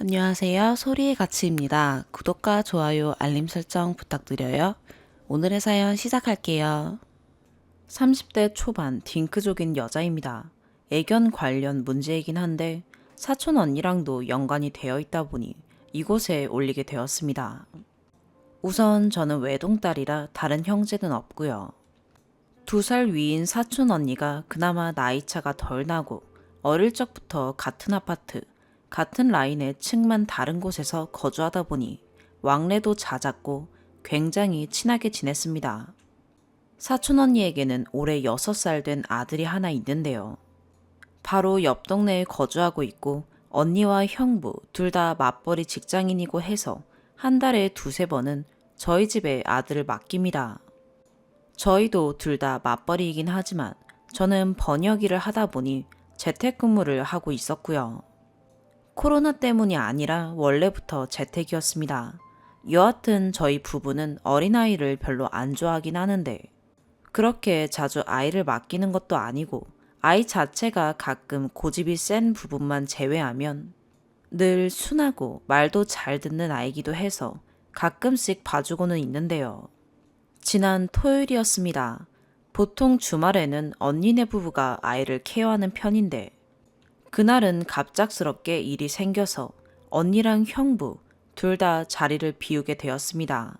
안녕하세요. 소리의 가치입니다. 구독과 좋아요, 알림 설정 부탁드려요. 오늘의 사연 시작할게요. 30대 초반 딩크족인 여자입니다. 애견 관련 문제이긴 한데 사촌 언니랑도 연관이 되어 있다 보니 이곳에 올리게 되었습니다. 우선 저는 외동딸이라 다른 형제는 없고요. 2살 위인 사촌 언니가 그나마 나이차가 덜 나고 어릴 적부터 같은 아파트, 같은 라인의 층만 다른 곳에서 거주하다 보니 왕래도 잦았고 굉장히 친하게 지냈습니다. 사촌 언니에게는 올해 6살 된 아들이 하나 있는데요. 바로 옆 동네에 거주하고 있고 언니와 형부 둘 다 맞벌이 직장인이고 해서 한 달에 2~3번은 저희 집에 아들을 맡깁니다. 저희도 둘 다 맞벌이이긴 하지만 저는 번역 일을 하다 보니 재택근무를 하고 있었고요. 코로나 때문이 아니라 원래부터 재택이었습니다. 여하튼 저희 부부는 어린아이를 별로 안 좋아하긴 하는데 그렇게 자주 아이를 맡기는 것도 아니고 아이 자체가 가끔 고집이 센 부분만 제외하면 늘 순하고 말도 잘 듣는 아이기도 해서 가끔씩 봐주고는 있는데요. 지난 토요일이었습니다. 보통 주말에는 언니네 부부가 아이를 케어하는 편인데 그날은 갑작스럽게 일이 생겨서 언니랑 형부 둘 다 자리를 비우게 되었습니다.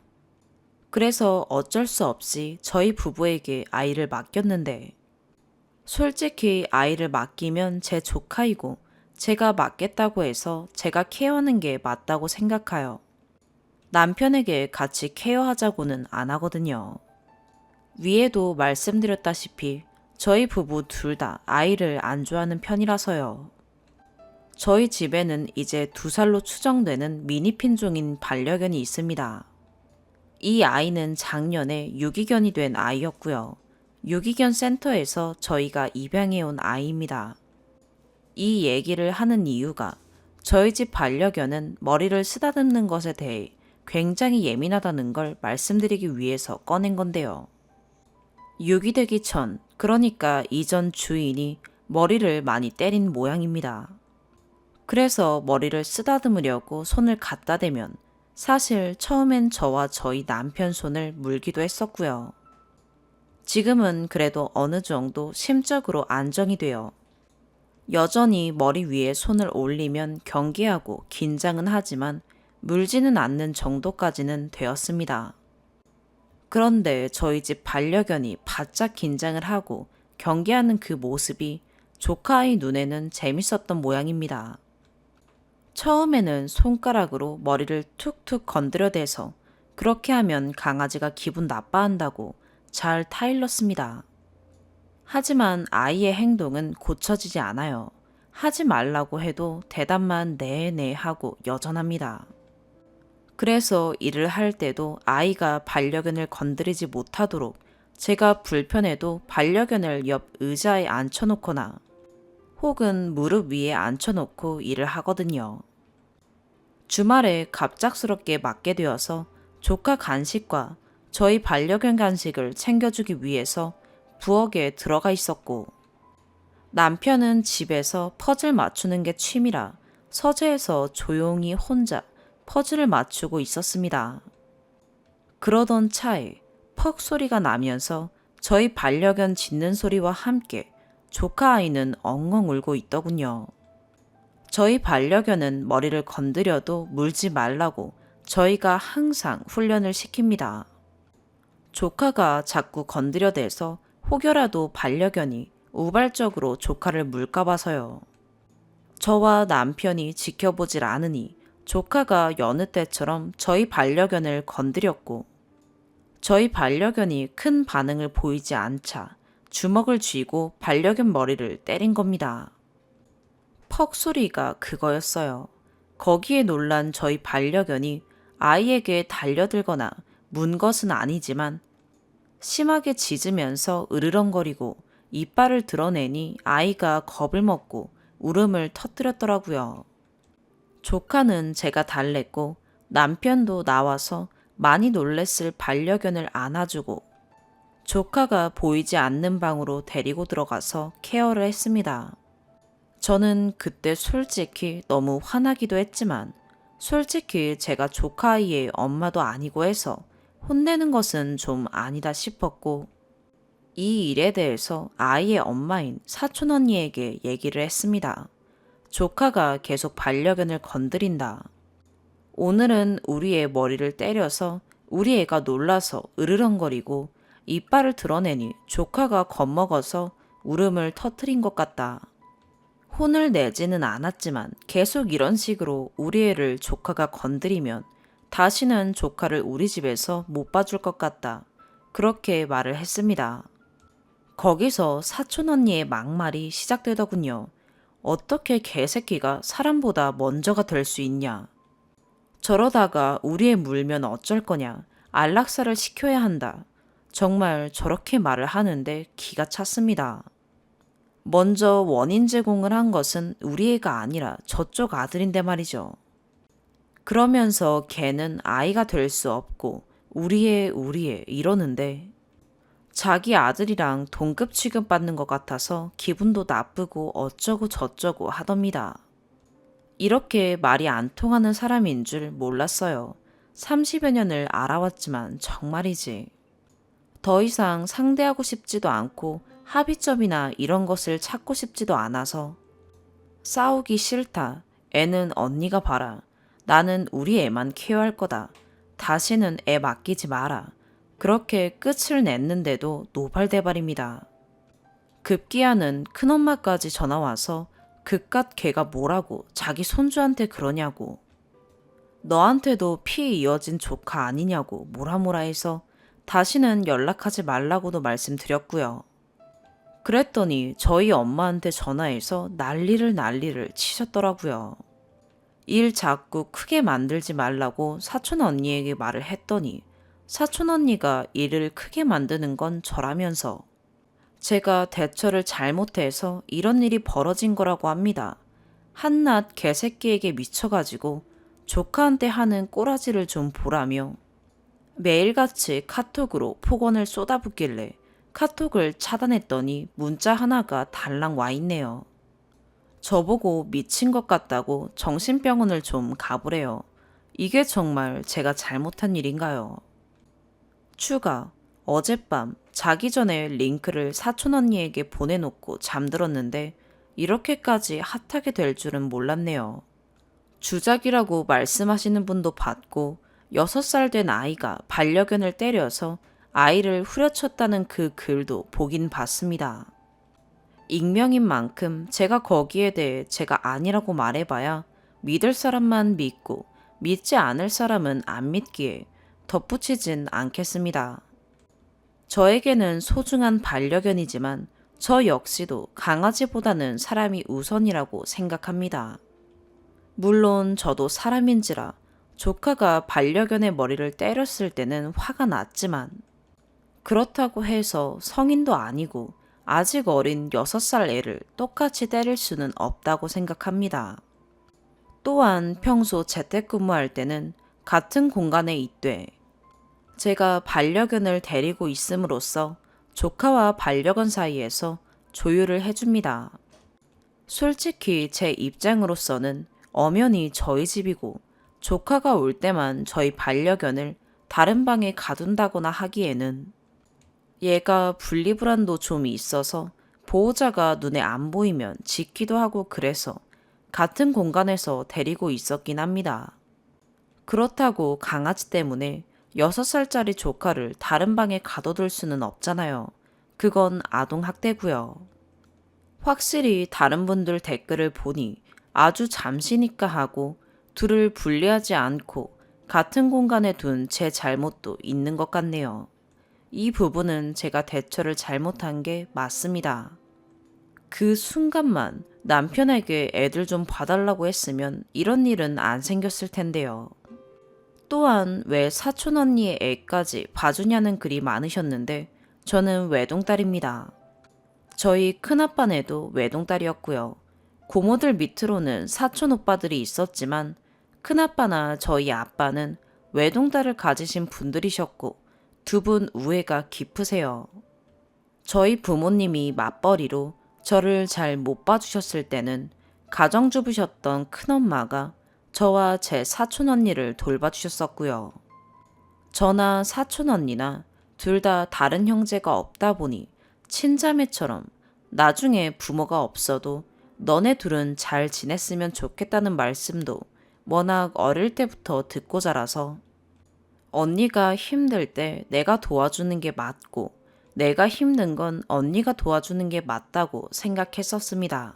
그래서 어쩔 수 없이 저희 부부에게 아이를 맡겼는데 솔직히 아이를 맡기면 제 조카이고 제가 맡겠다고 해서 제가 케어하는 게 맞다고 생각하여 남편에게 같이 케어하자고는 안 하거든요. 위에도 말씀드렸다시피 저희 부부 둘 다 아이를 안 좋아하는 편이라서요. 저희 집에는 이제 2살로 추정되는 미니핀종인 반려견이 있습니다. 이 아이는 작년에 유기견이 된 아이였고요. 유기견 센터에서 저희가 입양해온 아이입니다. 이 얘기를 하는 이유가 저희 집 반려견은 머리를 쓰다듬는 것에 대해 굉장히 예민하다는 걸 말씀드리기 위해서 꺼낸 건데요. 유기되기 전, 그러니까 이전 주인이 머리를 많이 때린 모양입니다. 그래서 머리를 쓰다듬으려고 손을 갖다 대면 사실 처음엔 저와 저희 남편 손을 물기도 했었고요. 지금은 그래도 어느 정도 심적으로 안정이 되어 여전히 머리 위에 손을 올리면 경계하고 긴장은 하지만 물지는 않는 정도까지는 되었습니다. 그런데 저희 집 반려견이 바짝 긴장을 하고 경계하는 그 모습이 조카아이 눈에는 재밌었던 모양입니다. 처음에는 손가락으로 머리를 툭툭 건드려대서 그렇게 하면 강아지가 기분 나빠한다고 잘 타일렀습니다. 하지만 아이의 행동은 고쳐지지 않아요. 하지 말라고 해도 대답만 네네 하고 여전합니다. 그래서 일을 할 때도 아이가 반려견을 건드리지 못하도록 제가 불편해도 반려견을 옆 의자에 앉혀놓거나 혹은 무릎 위에 앉혀놓고 일을 하거든요. 주말에 갑작스럽게 맡게 되어서 조카 간식과 저희 반려견 간식을 챙겨주기 위해서 부엌에 들어가 있었고 남편은 집에서 퍼즐 맞추는 게 취미라 서재에서 조용히 혼자 퍼즐을 맞추고 있었습니다. 그러던 차에 퍽 소리가 나면서 저희 반려견 짖는 소리와 함께 조카 아이는 엉엉 울고 있더군요. 저희 반려견은 머리를 건드려도 물지 말라고 저희가 항상 훈련을 시킵니다. 조카가 자꾸 건드려대서 혹여라도 반려견이 우발적으로 조카를 물까 봐서요. 저와 남편이 지켜보질 않으니 조카가 여느 때처럼 저희 반려견을 건드렸고 저희 반려견이 큰 반응을 보이지 않자 주먹을 쥐고 반려견 머리를 때린 겁니다. 퍽 소리가 그거였어요. 거기에 놀란 저희 반려견이 아이에게 달려들거나 문 것은 아니지만 심하게 짖으면서 으르렁거리고 이빨을 드러내니 아이가 겁을 먹고 울음을 터뜨렸더라고요. 조카는 제가 달랬고 남편도 나와서 많이 놀랬을 반려견을 안아주고 조카가 보이지 않는 방으로 데리고 들어가서 케어를 했습니다. 저는 그때 솔직히 너무 화나기도 했지만 솔직히 제가 조카 아이의 엄마도 아니고 해서 혼내는 것은 좀 아니다 싶었고 이 일에 대해서 아이의 엄마인 사촌 언니에게 얘기를 했습니다. 조카가 계속 반려견을 건드린다. 오늘은 우리 애 머리를 때려서 우리 애가 놀라서 으르렁거리고 이빨을 드러내니 조카가 겁먹어서 울음을 터뜨린 것 같다. 혼을 내지는 않았지만 계속 이런 식으로 우리 애를 조카가 건드리면 다시는 조카를 우리 집에서 못 봐줄 것 같다. 그렇게 말을 했습니다. 거기서 사촌 언니의 막말이 시작되더군요. 어떻게 개새끼가 사람보다 먼저가 될 수 있냐. 저러다가 우리 애 물면 어쩔 거냐. 안락사를 시켜야 한다. 정말 저렇게 말을 하는데 기가 찼습니다. 먼저 원인 제공을 한 것은 우리 애가 아니라 저쪽 아들인데 말이죠. 그러면서 걔는 아이가 될 수 없고 우리 애 이러는데 자기 아들이랑 동급 취급받는 것 같아서 기분도 나쁘고 어쩌고 저쩌고 하답니다. 이렇게 말이 안 통하는 사람인 줄 몰랐어요. 30여 년을 알아왔지만 정말이지. 더 이상 상대하고 싶지도 않고 합의점이나 이런 것을 찾고 싶지도 않아서 싸우기 싫다. 애는 언니가 봐라. 나는 우리 애만 케어할 거다. 다시는 애 맡기지 마라. 그렇게 끝을 냈는데도 노발대발입니다. 급기야는 큰엄마까지 전화와서 그깟 걔가 뭐라고 자기 손주한테 그러냐고. 너한테도 피 이어진 조카 아니냐고 뭐라 해서 다시는 연락하지 말라고도 말씀드렸고요. 그랬더니 저희 엄마한테 전화해서 난리를 치셨더라고요. 일 자꾸 크게 만들지 말라고 사촌 언니에게 말을 했더니 사촌 언니가 일을 크게 만드는 건 저라면서 제가 대처를 잘못해서 이런 일이 벌어진 거라고 합니다. 한낱 개새끼에게 미쳐가지고 조카한테 하는 꼬라지를 좀 보라며 매일같이 카톡으로 폭언을 쏟아붓길래 카톡을 차단했더니 문자 하나가 달랑 와 있네요. 저보고 미친 것 같다고 정신병원을 좀 가보래요. 이게 정말 제가 잘못한 일인가요? 추가, 어젯밤 자기 전에 링크를 사촌 언니에게 보내놓고 잠들었는데 이렇게까지 핫하게 될 줄은 몰랐네요. 주작이라고 말씀하시는 분도 봤고 6살 된 아이가 반려견을 때려서 아이를 후려쳤다는 그 글도 보긴 봤습니다. 익명인 만큼 제가 거기에 대해 제가 아니라고 말해봐야 믿을 사람만 믿고 믿지 않을 사람은 안 믿기에 덧붙이진 않겠습니다. 저에게는 소중한 반려견이지만 저 역시도 강아지보다는 사람이 우선이라고 생각합니다. 물론 저도 사람인지라 조카가 반려견의 머리를 때렸을 때는 화가 났지만 그렇다고 해서 성인도 아니고 아직 어린 6살 애를 똑같이 때릴 수는 없다고 생각합니다. 또한 평소 재택근무할 때는 같은 공간에 있되 제가 반려견을 데리고 있음으로써 조카와 반려견 사이에서 조율을 해줍니다. 솔직히 제 입장으로서는 엄연히 저희 집이고 조카가 올 때만 저희 반려견을 다른 방에 가둔다거나 하기에는 얘가 분리불안도 좀 있어서 보호자가 눈에 안 보이면 짖기도 하고 그래서 같은 공간에서 데리고 있었긴 합니다. 그렇다고 강아지 때문에 6살짜리 조카를 다른 방에 가둬둘 수는 없잖아요. 그건 아동학대고요. 확실히 다른 분들 댓글을 보니 아주 잠시니까 하고 둘을 분리하지 않고 같은 공간에 둔 제 잘못도 있는 것 같네요. 이 부분은 제가 대처를 잘못한 게 맞습니다. 그 순간만 남편에게 애들 좀 봐달라고 했으면 이런 일은 안 생겼을 텐데요. 또한 왜 사촌 언니의 애까지 봐주냐는 글이 많으셨는데 저는 외동딸입니다. 저희 큰아빠네도 외동딸이었고요. 고모들 밑으로는 사촌 오빠들이 있었지만 큰아빠나 저희 아빠는 외동딸을 가지신 분들이셨고 두 분 우애가 깊으세요. 저희 부모님이 맞벌이로 저를 잘 못 봐주셨을 때는 가정주부셨던 큰엄마가 저와 제 사촌 언니를 돌봐주셨었고요. 저나 사촌 언니나 둘 다 다른 형제가 없다 보니 친자매처럼 나중에 부모가 없어도 너네 둘은 잘 지냈으면 좋겠다는 말씀도 워낙 어릴 때부터 듣고 자라서 언니가 힘들 때 내가 도와주는 게 맞고 내가 힘든 건 언니가 도와주는 게 맞다고 생각했었습니다.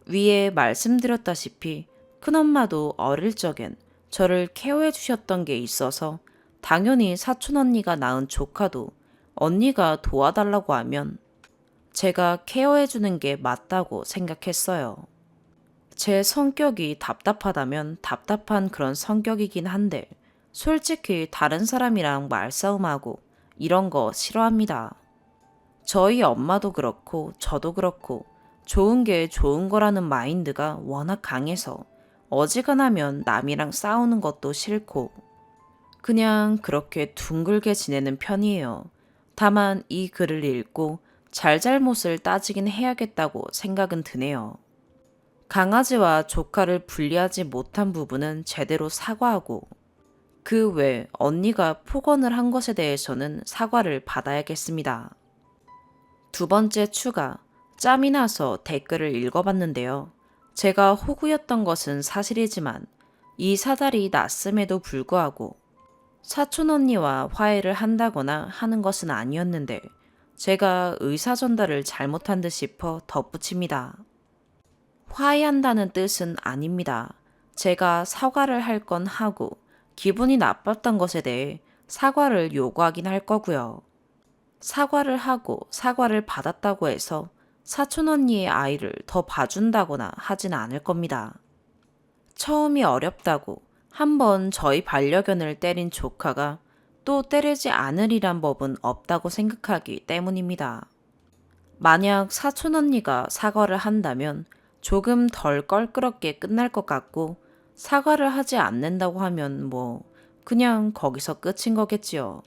위에 말씀드렸다시피 큰엄마도 어릴 적엔 저를 케어해 주셨던 게 있어서 당연히 사촌 언니가 낳은 조카도 언니가 도와달라고 하면 제가 케어해 주는 게 맞다고 생각했어요. 제 성격이 답답하다면 답답한 그런 성격이긴 한데 솔직히 다른 사람이랑 말싸움하고 이런 거 싫어합니다. 저희 엄마도 그렇고 저도 그렇고 좋은 게 좋은 거라는 마인드가 워낙 강해서 어지간하면 남이랑 싸우는 것도 싫고 그냥 그렇게 둥글게 지내는 편이에요. 다만 이 글을 읽고 잘잘못을 따지긴 해야겠다고 생각은 드네요. 강아지와 조카를 분리하지 못한 부분은 제대로 사과하고 그 외 언니가 폭언을 한 것에 대해서는 사과를 받아야겠습니다. 두 번째 추가, 짬이 나서 댓글을 읽어봤는데요. 제가 호구였던 것은 사실이지만 이 사달이 났음에도 불구하고 사촌 언니와 화해를 한다거나 하는 것은 아니었는데 제가 의사 전달을 잘못한 듯 싶어 덧붙입니다. 화해한다는 뜻은 아닙니다. 제가 사과를 할 건 하고 기분이 나빴던 것에 대해 사과를 요구하긴 할 거고요. 사과를 하고 사과를 받았다고 해서 사촌 언니의 아이를 더 봐준다거나 하진 않을 겁니다. 처음이 어렵다고 한번 저희 반려견을 때린 조카가 또 때리지 않으리란 법은 없다고 생각하기 때문입니다. 만약 사촌 언니가 사과를 한다면 조금 덜 껄끄럽게 끝날 것 같고 사과를 하지 않는다고 하면 그냥 거기서 끝인 거겠지요.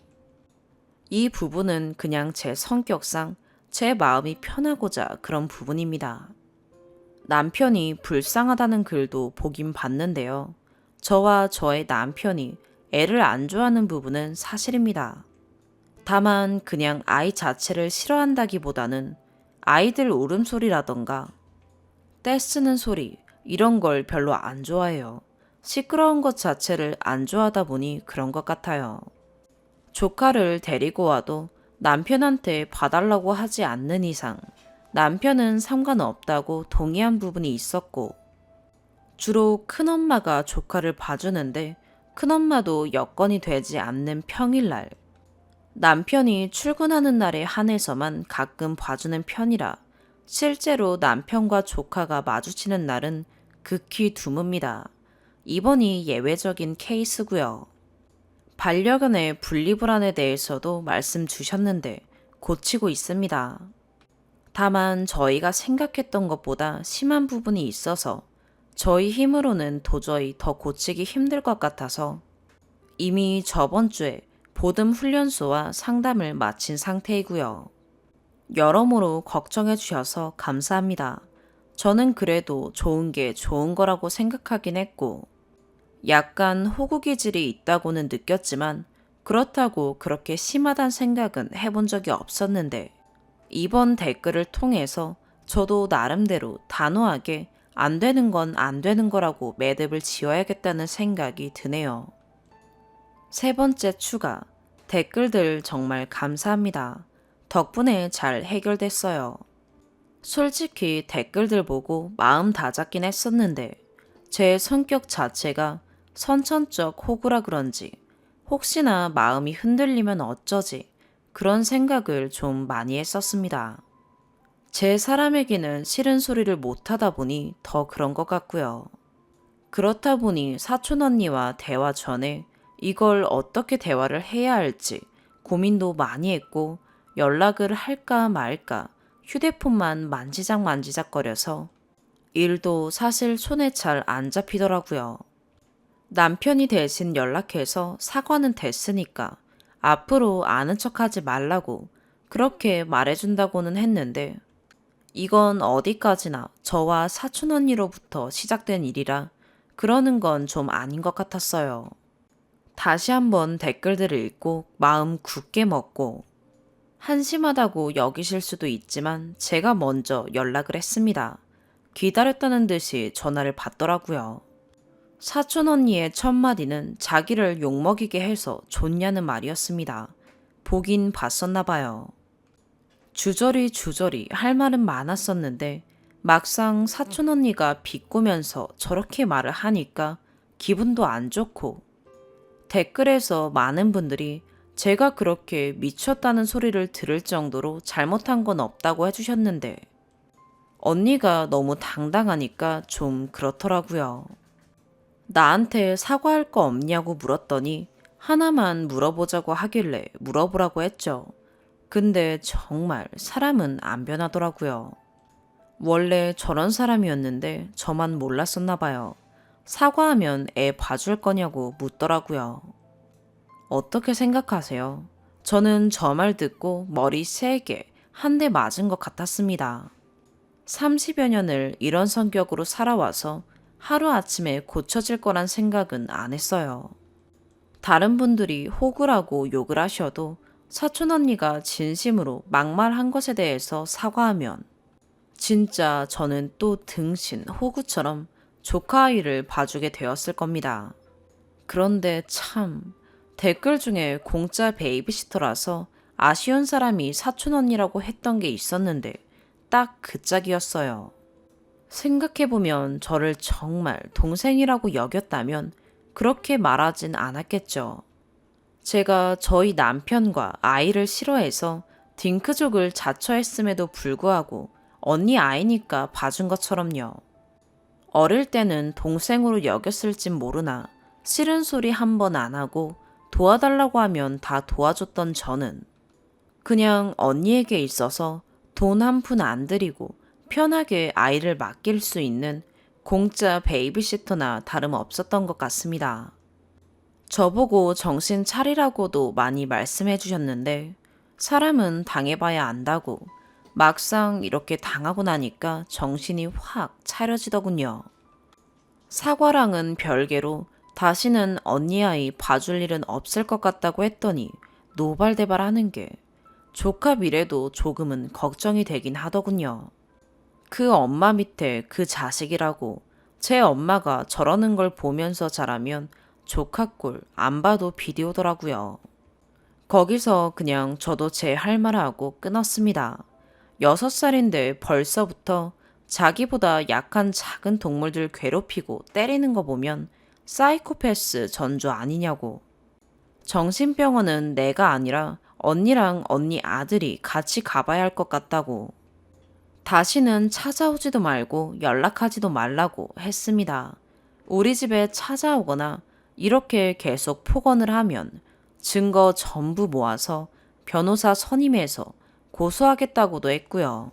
이 부분은 그냥 제 성격상 제 마음이 편하고자 그런 부분입니다. 남편이 불쌍하다는 글도 보긴 봤는데요. 저와 저의 남편이 애를 안 좋아하는 부분은 사실입니다. 다만 그냥 아이 자체를 싫어한다기보다는 아이들 울음소리라던가 떼쓰는 소리 이런 걸 별로 안 좋아해요. 시끄러운 것 자체를 안 좋아하다 보니 그런 것 같아요. 조카를 데리고 와도 남편한테 봐달라고 하지 않는 이상 남편은 상관없다고 동의한 부분이 있었고 주로 큰엄마가 조카를 봐주는데 큰엄마도 여건이 되지 않는 평일날 남편이 출근하는 날에 한해서만 가끔 봐주는 편이라 실제로 남편과 조카가 마주치는 날은 극히 드뭅니다. 이번이 예외적인 케이스고요. 반려견의 분리불안에 대해서도 말씀 주셨는데 고치고 있습니다. 다만 저희가 생각했던 것보다 심한 부분이 있어서 저희 힘으로는 도저히 더 고치기 힘들 것 같아서 이미 저번 주에 보듬 훈련소와 상담을 마친 상태이고요. 여러모로 걱정해 주셔서 감사합니다. 저는 그래도 좋은 게 좋은 거라고 생각하긴 했고 약간 호구 기질이 있다고는 느꼈지만 그렇다고 그렇게 심하단 생각은 해본 적이 없었는데 이번 댓글을 통해서 저도 나름대로 단호하게 안 되는 건 안 되는 거라고 매듭을 지어야겠다는 생각이 드네요. 세 번째 추가, 댓글들 정말 감사합니다. 덕분에 잘 해결됐어요. 솔직히 댓글들 보고 마음 다잡긴 했었는데 제 성격 자체가 선천적 호구라 그런지 혹시나 마음이 흔들리면 어쩌지 그런 생각을 좀 많이 했었습니다. 제 사람에게는 싫은 소리를 못하다 보니 더 그런 것 같고요. 그렇다 보니 사촌 언니와 대화 전에 이걸 어떻게 대화를 해야 할지 고민도 많이 했고 연락을 할까 말까 휴대폰만 만지작거려서 일도 사실 손에 잘 안 잡히더라고요. 남편이 대신 연락해서 사과는 됐으니까 앞으로 아는 척하지 말라고 그렇게 말해준다고는 했는데 이건 어디까지나 저와 사촌 언니로부터 시작된 일이라 그러는 건 좀 아닌 것 같았어요. 다시 한번 댓글들을 읽고 마음 굳게 먹고 한심하다고 여기실 수도 있지만 제가 먼저 연락을 했습니다. 기다렸다는 듯이 전화를 받더라고요. 사촌 언니의 첫 마디는 자기를 욕먹이게 해서 좋냐는 말이었습니다. 보긴 봤었나 봐요. 주저리 할 말은 많았었는데 막상 사촌 언니가 비꼬면서 저렇게 말을 하니까 기분도 안 좋고 댓글에서 많은 분들이 제가 그렇게 미쳤다는 소리를 들을 정도로 잘못한 건 없다고 해주셨는데 언니가 너무 당당하니까 좀 그렇더라고요. 나한테 사과할 거 없냐고 물었더니 하나만 물어보자고 하길래 물어보라고 했죠. 근데 정말 사람은 안 변하더라고요. 원래 저런 사람이었는데 저만 몰랐었나 봐요. 사과하면 애 봐줄 거냐고 묻더라고요. 어떻게 생각하세요? 저는 저 말 듣고 머리 세게 한 대 맞은 것 같았습니다. 30여 년을 이런 성격으로 살아와서 하루아침에 고쳐질 거란 생각은 안 했어요. 다른 분들이 호구라고 욕을 하셔도 사촌 언니가 진심으로 막말한 것에 대해서 사과하면 진짜 저는 또 등신 호구처럼 조카 아이를 봐주게 되었을 겁니다. 그런데 참 댓글 중에 공짜 베이비시터라서 아쉬운 사람이 사촌 언니라고 했던 게 있었는데 딱 그 짝이었어요. 생각해보면 저를 정말 동생이라고 여겼다면 그렇게 말하진 않았겠죠. 제가 저희 남편과 아이를 싫어해서 딩크족을 자처했음에도 불구하고 언니 아이니까 봐준 것처럼요. 어릴 때는 동생으로 여겼을진 모르나 싫은 소리 한 번 안 하고 도와달라고 하면 다 도와줬던 저는 그냥 언니에게 있어서 돈 한 푼 안 들이고 편하게 아이를 맡길 수 있는 공짜 베이비시터나 다름없었던 것 같습니다. 저보고 정신 차리라고도 많이 말씀해 주셨는데 사람은 당해봐야 안다고 막상 이렇게 당하고 나니까 정신이 확 차려지더군요. 사과랑은 별개로 다시는 언니 아이 봐줄 일은 없을 것 같다고 했더니 노발대발 하는 게 조카 미래도 조금은 걱정이 되긴 하더군요. 그 엄마 밑에 그 자식이라고 제 엄마가 저러는 걸 보면서 자라면 조카 꼴 안 봐도 비디오더라고요. 거기서 그냥 저도 제 할 말하고 끊었습니다. 6살인데 벌써부터 자기보다 약한 작은 동물들 괴롭히고 때리는 거 보면 사이코패스 전조 아니냐고. 정신병원은 내가 아니라 언니랑 언니 아들이 같이 가봐야 할 것 같다고. 다시는 찾아오지도 말고 연락하지도 말라고 했습니다. 우리 집에 찾아오거나 이렇게 계속 폭언을 하면 증거 전부 모아서 변호사 선임해서 고소하겠다고도 했고요.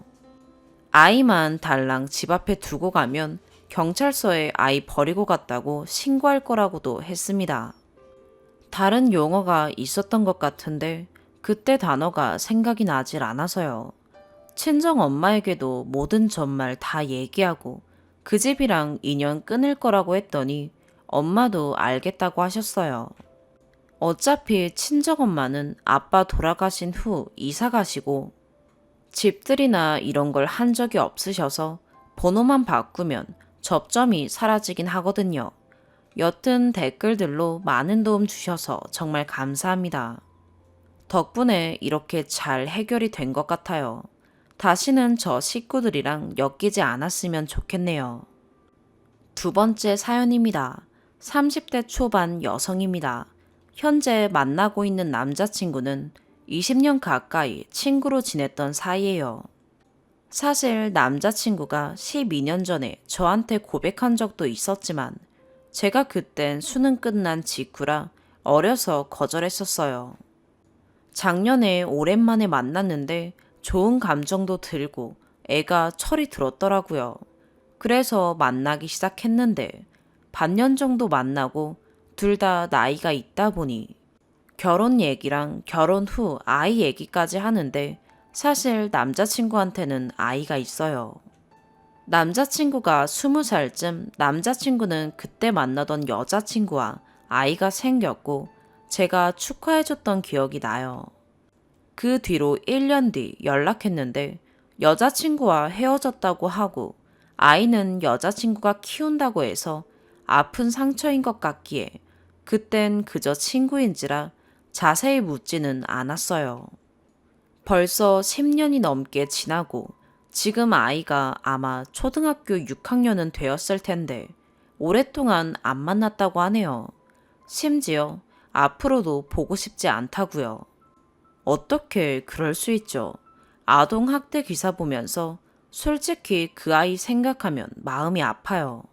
아이만 달랑 집 앞에 두고 가면 경찰서에 아이 버리고 갔다고 신고할 거라고도 했습니다. 다른 용어가 있었던 것 같은데 그때 단어가 생각이 나질 않아서요. 친정 엄마에게도 모든 전말 다 얘기하고 그 집이랑 인연 끊을 거라고 했더니 엄마도 알겠다고 하셨어요. 어차피 친정엄마는 아빠 돌아가신 후 이사 가시고 집들이나 이런 걸 한 적이 없으셔서 번호만 바꾸면 접점이 사라지긴 하거든요. 여튼 댓글들로 많은 도움 주셔서 정말 감사합니다. 덕분에 이렇게 잘 해결이 된 것 같아요. 다시는 저 식구들이랑 엮이지 않았으면 좋겠네요. 두 번째 사연입니다. 30대 초반 여성입니다. 현재 만나고 있는 남자친구는 20년 가까이 친구로 지냈던 사이예요. 사실 남자친구가 12년 전에 저한테 고백한 적도 있었지만 제가 그땐 수능 끝난 직후라 어려서 거절했었어요. 작년에 오랜만에 만났는데 좋은 감정도 들고 애가 철이 들었더라고요. 그래서 만나기 시작했는데 반년 정도 만나고 둘 다 나이가 있다 보니 결혼 얘기랑 결혼 후 아이 얘기까지 하는데 사실 남자친구한테는 아이가 있어요. 남자친구가 20살쯤 남자친구는 그때 만나던 여자친구와 아이가 생겼고 제가 축하해줬던 기억이 나요. 그 뒤로 1년 뒤 연락했는데 여자친구와 헤어졌다고 하고 아이는 여자친구가 키운다고 해서 아픈 상처인 것 같기에 그땐 그저 친구인지라 자세히 묻지는 않았어요. 벌써 10년이 넘게 지나고 지금 아이가 아마 초등학교 6학년은 되었을 텐데 오랫동안 안 만났다고 하네요. 심지어 앞으로도 보고 싶지 않다고요. 어떻게 그럴 수 있죠? 아동학대 기사 보면서 솔직히 그 아이 생각하면 마음이 아파요.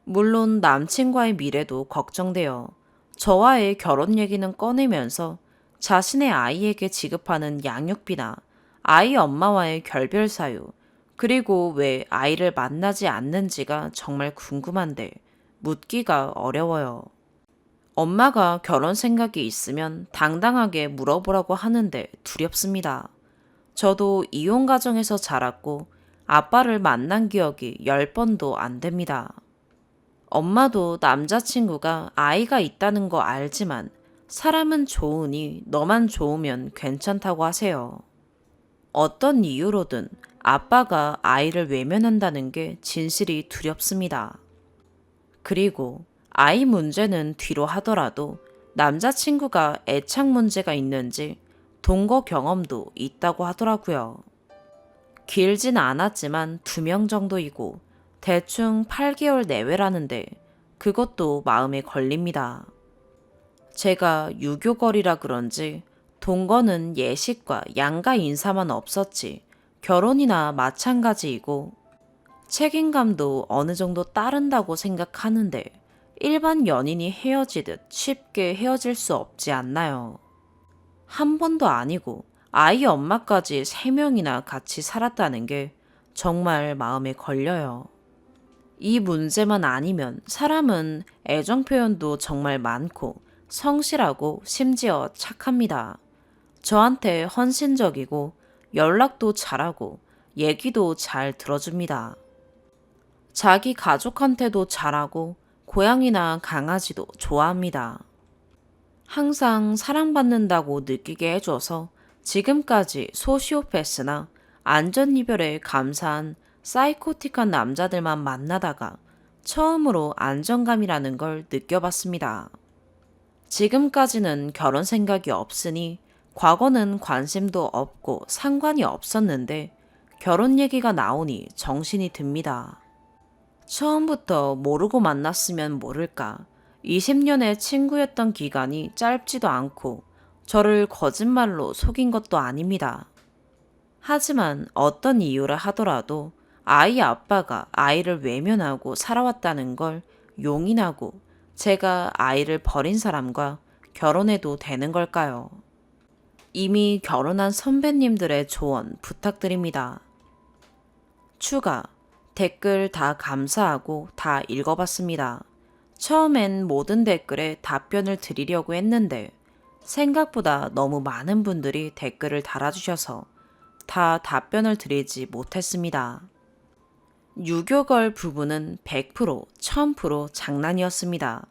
물론 남친과의 미래도 걱정돼요. 저와의 결혼 얘기는 꺼내면서 자신의 아이에게 지급하는 양육비나 아이 엄마와의 결별 사유, 그리고 왜 아이를 만나지 않는지가 정말 궁금한데 묻기가 어려워요. 엄마가 결혼 생각이 있으면 당당하게 물어보라고 하는데 두렵습니다. 저도 이혼 가정에서 자랐고 아빠를 만난 기억이 10번도 안 됩니다. 엄마도 남자친구가 아이가 있다는 거 알지만 사람은 좋으니 너만 좋으면 괜찮다고 하세요. 어떤 이유로든 아빠가 아이를 외면한다는 게 진실이 두렵습니다. 그리고 아이 문제는 뒤로 하더라도 남자친구가 애착 문제가 있는지 동거 경험도 있다고 하더라고요. 길진 않았지만 2명 정도이고 대충 8개월 내외라는데 그것도 마음에 걸립니다. 제가 유교걸이라 그런지 동거는 예식과 양가 인사만 없었지 결혼이나 마찬가지이고 책임감도 어느 정도 따른다고 생각하는데 일반 연인이 헤어지듯 쉽게 헤어질 수 없지 않나요? 한 번도 아니고 아이 엄마까지 3명이나 같이 살았다는 게 정말 마음에 걸려요. 이 문제만 아니면 사람은 애정 표현도 정말 많고 성실하고 심지어 착합니다. 저한테 헌신적이고 연락도 잘하고 얘기도 잘 들어줍니다. 자기 가족한테도 잘하고 고양이나 강아지도 좋아합니다. 항상 사랑받는다고 느끼게 해줘서 지금까지 소시오패스나 안전이별에 감사한 사이코틱한 남자들만 만나다가 처음으로 안정감이라는 걸 느껴봤습니다. 지금까지는 결혼 생각이 없으니 과거는 관심도 없고 상관이 없었는데 결혼 얘기가 나오니 정신이 듭니다. 처음부터 모르고 만났으면 모를까 20년의 친구였던 기간이 짧지도 않고 저를 거짓말로 속인 것도 아닙니다. 하지만 어떤 이유라 하더라도 아이 아빠가 아이를 외면하고 살아왔다는 걸 용인하고 제가 아이를 버린 사람과 결혼해도 되는 걸까요? 이미 결혼한 선배님들의 조언 부탁드립니다. 추가, 댓글 다 감사하고 다 읽어봤습니다. 처음엔 모든 댓글에 답변을 드리려고 했는데 생각보다 너무 많은 분들이 댓글을 달아주셔서 다 답변을 드리지 못했습니다. 유교걸 부분은 100%, 1000% 장난이었습니다.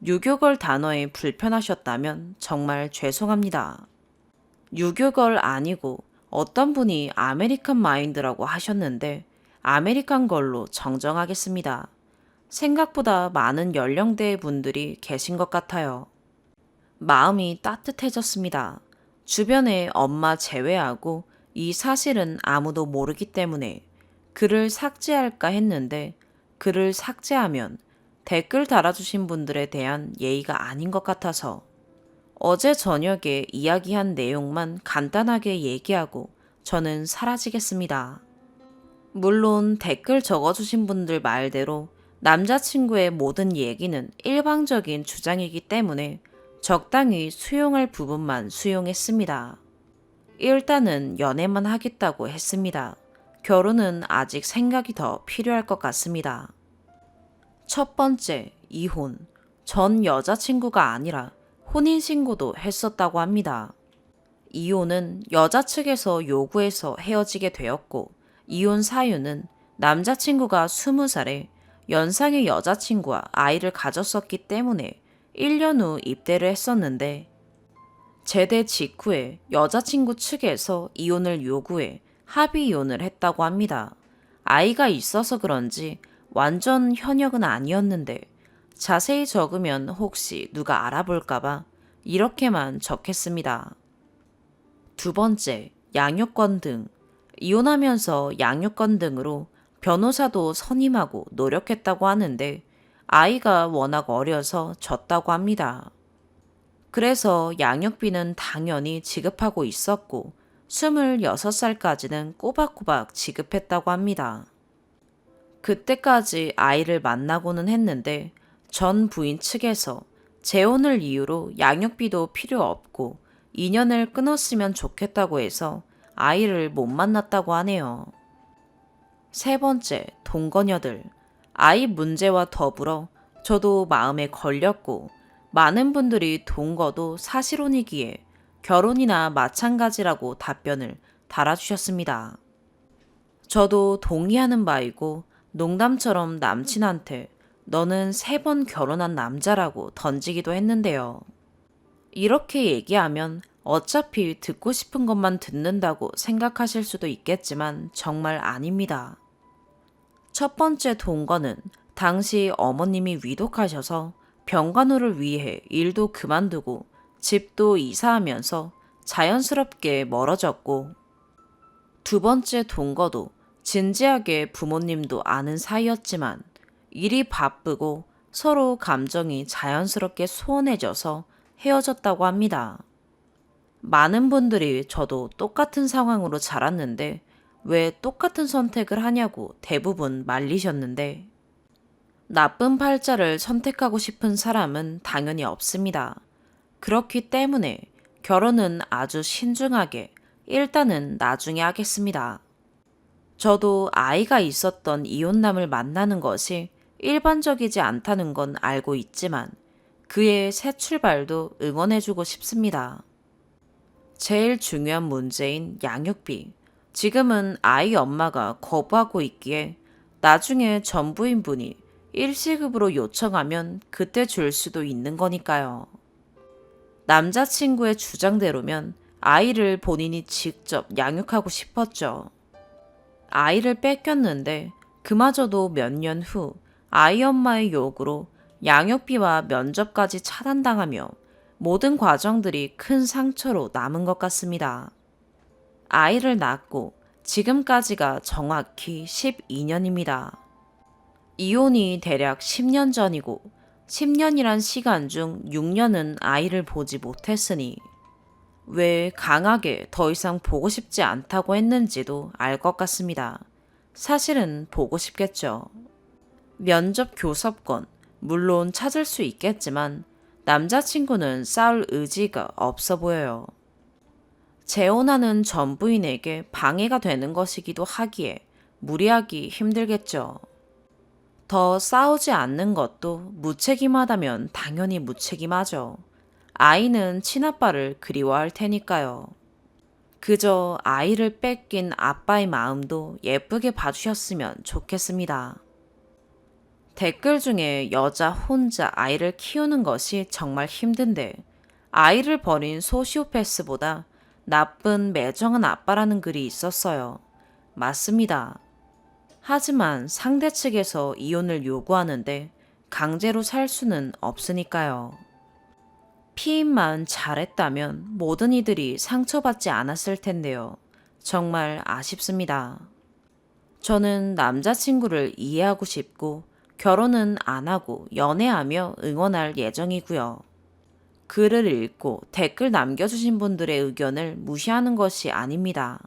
유교걸 단어에 불편하셨다면 정말 죄송합니다. 유교걸 아니고 어떤 분이 아메리칸 마인드라고 하셨는데 아메리칸 걸로 정정하겠습니다. 생각보다 많은 연령대의 분들이 계신 것 같아요. 마음이 따뜻해졌습니다. 주변에 엄마 제외하고 이 사실은 아무도 모르기 때문에 글을 삭제할까 했는데 글을 삭제하면 댓글 달아주신 분들에 대한 예의가 아닌 것 같아서 어제 저녁에 이야기한 내용만 간단하게 얘기하고 저는 사라지겠습니다. 물론 댓글 적어주신 분들 말대로 남자친구의 모든 얘기는 일방적인 주장이기 때문에 적당히 수용할 부분만 수용했습니다. 일단은 연애만 하겠다고 했습니다. 결혼은 아직 생각이 더 필요할 것 같습니다. 첫 번째, 이혼. 전 여자친구가 아니라 혼인신고도 했었다고 합니다. 이혼은 여자 측에서 요구해서 헤어지게 되었고, 이혼 사유는 남자친구가 20살에 연상의 여자친구와 아이를 가졌었기 때문에 1년 후 입대를 했었는데, 제대 직후에 여자친구 측에서 이혼을 요구해 합의 이혼을 했다고 합니다. 아이가 있어서 그런지 완전 현역은 아니었는데 자세히 적으면 혹시 누가 알아볼까봐 이렇게만 적겠습니다. 두 번째, 양육권 등. 이혼하면서 양육권 등으로 변호사도 선임하고 노력했다고 하는데 아이가 워낙 어려서 졌다고 합니다. 그래서 양육비는 당연히 지급하고 있었고 26살까지는 꼬박꼬박 지급했다고 합니다. 그때까지 아이를 만나고는 했는데 전 부인 측에서 재혼을 이유로 양육비도 필요 없고 인연을 끊었으면 좋겠다고 해서 아이를 못 만났다고 하네요. 세 번째, 동거녀들. 아이 문제와 더불어 저도 마음에 걸렸고 많은 분들이 동거도 사실혼이기에 결혼이나 마찬가지라고 답변을 달아주셨습니다. 저도 동의하는 바이고 농담처럼 남친한테 너는 3번 결혼한 남자라고 던지기도 했는데요. 이렇게 얘기하면 어차피 듣고 싶은 것만 듣는다고 생각하실 수도 있겠지만 정말 아닙니다. 첫 번째 동거는 당시 어머님이 위독하셔서 병간호를 위해 일도 그만두고 집도 이사하면서 자연스럽게 멀어졌고, 두 번째 동거도 진지하게 부모님도 아는 사이였지만 일이 바쁘고 서로 감정이 자연스럽게 소원해져서 헤어졌다고 합니다. 많은 분들이 저도 똑같은 상황으로 자랐는데 왜 똑같은 선택을 하냐고 대부분 말리셨는데, 나쁜 팔자를 선택하고 싶은 사람은 당연히 없습니다. 그렇기 때문에 결혼은 아주 신중하게 일단은 나중에 하겠습니다. 저도 아이가 있었던 이혼남을 만나는 것이 일반적이지 않다는 건 알고 있지만 그의 새 출발도 응원해주고 싶습니다. 제일 중요한 문제인 양육비. 지금은 아이 엄마가 거부하고 있기에 나중에 전부인분이 일시급으로 요청하면 그때 줄 수도 있는 거니까요. 남자친구의 주장대로면 아이를 본인이 직접 양육하고 싶었죠. 아이를 뺏겼는데 그마저도 몇 년 후 아이 엄마의 요구로 양육비와 면접까지 차단당하며 모든 과정들이 큰 상처로 남은 것 같습니다. 아이를 낳고 지금까지가 정확히 12년입니다. 이혼이 대략 10년 전이고 10년이란 시간 중 6년은 아이를 보지 못했으니 왜 강하게 더 이상 보고 싶지 않다고 했는지도 알 것 같습니다. 사실은 보고 싶겠죠. 면접 교섭권, 물론 찾을 수 있겠지만 남자친구는 싸울 의지가 없어 보여요. 재혼하는 전부인에게 방해가 되는 것이기도 하기에 무리하기 힘들겠죠. 더 싸우지 않는 것도 무책임하다면 당연히 무책임하죠. 아이는 친아빠를 그리워할 테니까요. 그저 아이를 뺏긴 아빠의 마음도 예쁘게 봐주셨으면 좋겠습니다. 댓글 중에 여자 혼자 아이를 키우는 것이 정말 힘든데 아이를 버린 소시오패스보다 나쁜 매정한 아빠라는 글이 있었어요. 맞습니다. 하지만 상대 측에서 이혼을 요구하는데 강제로 살 수는 없으니까요. 피임만 잘했다면 모든 이들이 상처받지 않았을 텐데요. 정말 아쉽습니다. 저는 남자친구를 이해하고 싶고 결혼은 안 하고 연애하며 응원할 예정이고요. 글을 읽고 댓글 남겨주신 분들의 의견을 무시하는 것이 아닙니다.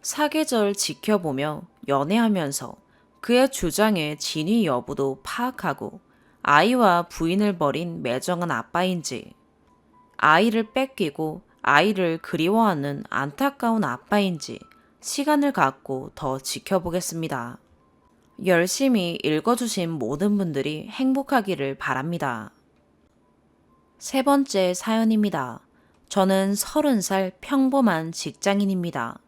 사계절 지켜보며 연애하면서 그의 주장의 진위 여부도 파악하고 아이와 부인을 버린 매정한 아빠인지, 아이를 뺏기고 아이를 그리워하는 안타까운 아빠인지 시간을 갖고 더 지켜보겠습니다. 열심히 읽어주신 모든 분들이 행복하기를 바랍니다. 세 번째 사연입니다. 저는 30살 평범한 직장인입니다.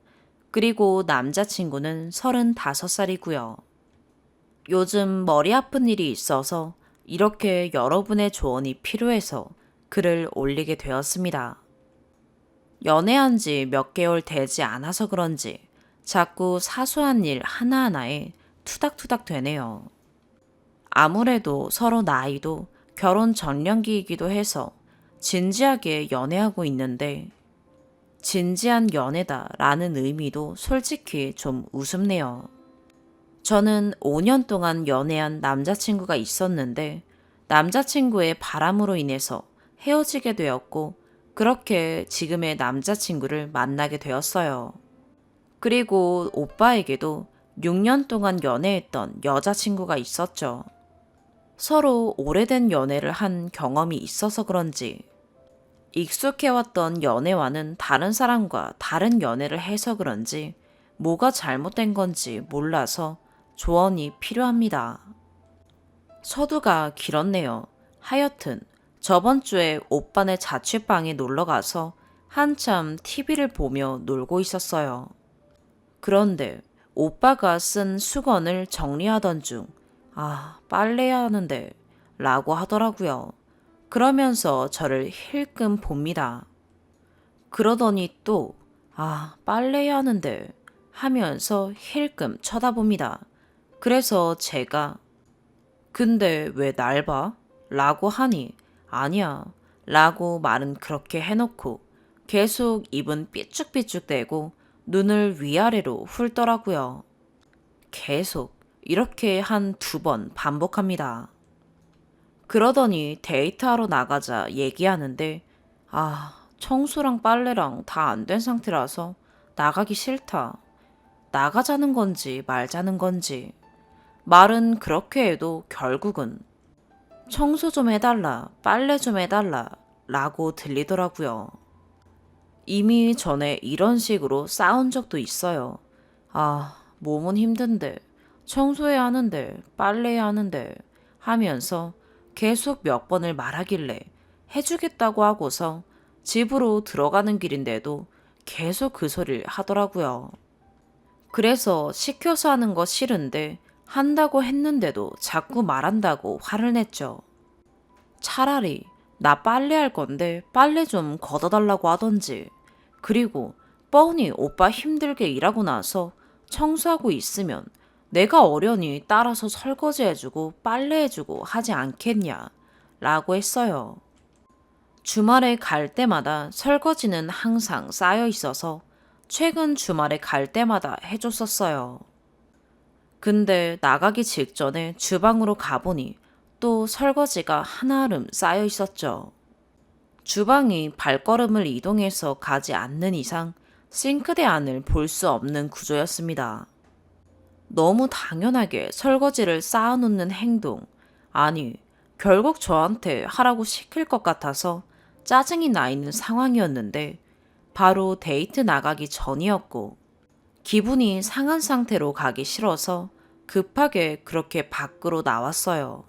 그리고 남자친구는 35살이고요. 요즘 머리 아픈 일이 있어서 이렇게 여러분의 조언이 필요해서 글을 올리게 되었습니다. 연애한 지 몇 개월 되지 않아서 그런지 자꾸 사소한 일 하나하나에 투닥투닥 되네요. 아무래도 서로 나이도 결혼 전년기이기도 해서 진지하게 연애하고 있는데 진지한 연애다라는 의미도 솔직히 좀 우습네요. 저는 5년 동안 연애한 남자친구가 있었는데 남자친구의 바람으로 인해서 헤어지게 되었고 그렇게 지금의 남자친구를 만나게 되었어요. 그리고 오빠에게도 6년 동안 연애했던 여자친구가 있었죠. 서로 오래된 연애를 한 경험이 있어서 그런지 익숙해왔던 연애와는 다른 사람과 다른 연애를 해서 그런지 뭐가 잘못된 건지 몰라서 조언이 필요합니다. 서두가 길었네요. 하여튼 저번 주에 오빠네 자취방에 놀러 가서 한참 TV를 보며 놀고 있었어요. 그런데 오빠가 쓴 수건을 정리하던 중, 빨래해야 하는데, 라고 하더라고요. 그러면서 저를 힐끔 봅니다. 그러더니 또, 빨래해야 하는데, 하면서 힐끔 쳐다봅니다. 그래서 제가, 근데 왜 날 봐? 라고 하니, 아니야. 라고 말은 그렇게 해놓고, 계속 입은 삐쭉삐쭉대고, 눈을 위아래로 훑더라고요. 계속 이렇게 한 2번 반복합니다. 그러더니 데이트하러 나가자 얘기하는데 청소랑 빨래랑 다 안 된 상태라서 나가기 싫다. 나가자는 건지 말자는 건지 말은 그렇게 해도 결국은 청소 좀 해달라, 빨래 좀 해달라 라고 들리더라고요. 이미 전에 이런 식으로 싸운 적도 있어요. 몸은 힘든데, 청소해야 하는데, 빨래해야 하는데 하면서 계속 몇 번을 말하길래 해주겠다고 하고서 집으로 들어가는 길인데도 계속 그 소리를 하더라고요. 그래서 시켜서 하는 거 싫은데 한다고 했는데도 자꾸 말한다고 화를 냈죠. 차라리 나 빨래할 건데 빨래 좀 걷어달라고 하던지 그리고 뻔히 오빠 힘들게 일하고 나서 청소하고 있으면 내가 어련히 따라서 설거지해주고 빨래해주고 하지 않겠냐 라고 했어요. 주말에 갈 때마다 설거지는 항상 쌓여 있어서 최근 주말에 갈 때마다 해줬었어요. 근데 나가기 직전에 주방으로 가보니 또 설거지가 한아름 쌓여 있었죠. 주방이 발걸음을 이동해서 가지 않는 이상 싱크대 안을 볼 수 없는 구조였습니다. 너무 당연하게 설거지를 쌓아놓는 행동, 아니, 결국 저한테 하라고 시킬 것 같아서 짜증이 나 있는 상황이었는데 바로 데이트 나가기 전이었고 기분이 상한 상태로 가기 싫어서 급하게 그렇게 밖으로 나왔어요.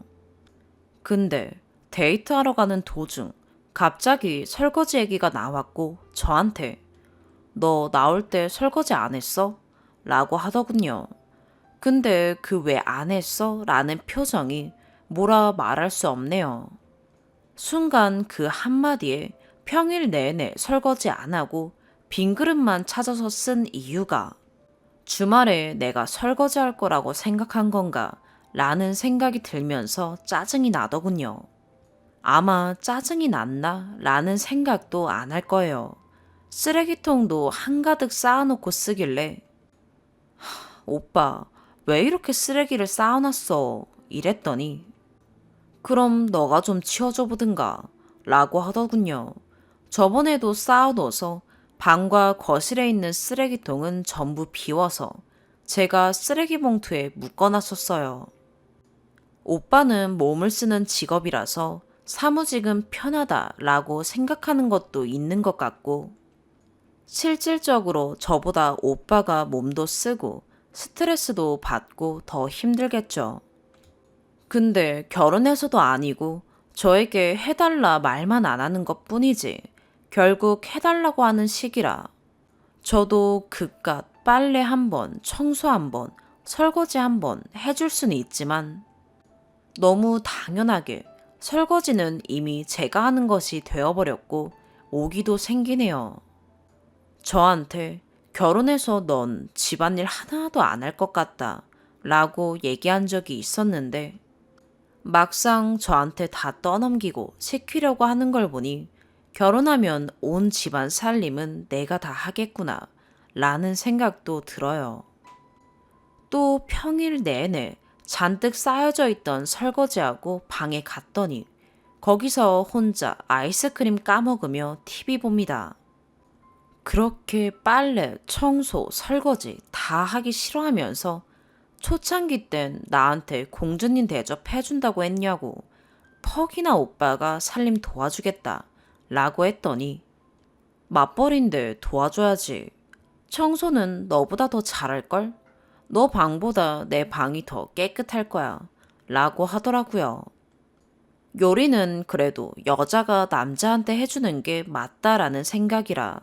근데 데이트하러 가는 도중 갑자기 설거지 얘기가 나왔고 저한테 너 나올 때 설거지 안 했어? 라고 하더군요. 근데 그 왜 안 했어? 라는 표정이 뭐라 말할 수 없네요. 순간 그 한마디에 평일 내내 설거지 안 하고 빈 그릇만 찾아서 쓴 이유가 주말에 내가 설거지 할 거라고 생각한 건가 라는 생각이 들면서 짜증이 나더군요. 아마 짜증이 났나 라는 생각도 안 할 거예요. 쓰레기통도 한가득 쌓아놓고 쓰길래 오빠 왜 이렇게 쓰레기를 쌓아놨어? 이랬더니 그럼 너가 좀 치워줘 보든가 라고 하더군요. 저번에도 쌓아둬서 방과 거실에 있는 쓰레기통은 전부 비워서 제가 쓰레기 봉투에 묶어놨었어요. 오빠는 몸을 쓰는 직업이라서 사무직은 편하다라고 생각하는 것도 있는 것 같고 실질적으로 저보다 오빠가 몸도 쓰고 스트레스도 받고 더 힘들겠죠. 근데 결혼해서도 아니고 저에게 해달라 말만 안 하는 것 뿐이지 결국 해달라고 하는 식이라. 저도 그깟 빨래 한 번, 청소 한 번, 설거지 한 번 해줄 수는 있지만 너무 당연하게 설거지는 이미 제가 하는 것이 되어버렸고 오기도 생기네요. 저한테 결혼해서 넌 집안일 하나도 안 할 것 같다 라고 얘기한 적이 있었는데 막상 저한테 다 떠넘기고 시키려고 하는 걸 보니 결혼하면 온 집안 살림은 내가 다 하겠구나 라는 생각도 들어요. 또 평일 내내 잔뜩 쌓여져 있던 설거지하고 방에 갔더니 거기서 혼자 아이스크림 까먹으며 TV 봅니다. 그렇게 빨래, 청소, 설거지 다 하기 싫어하면서 초창기 땐 나한테 공주님 대접 해준다고 했냐고 퍽이나 오빠가 살림 도와주겠다 라고 했더니 맞벌인데 도와줘야지. 청소는 너보다 더 잘할걸? 너 방보다 내 방이 더 깨끗할 거야 라고 하더라고요. 요리는 그래도 여자가 남자한테 해주는 게 맞다라는 생각이라.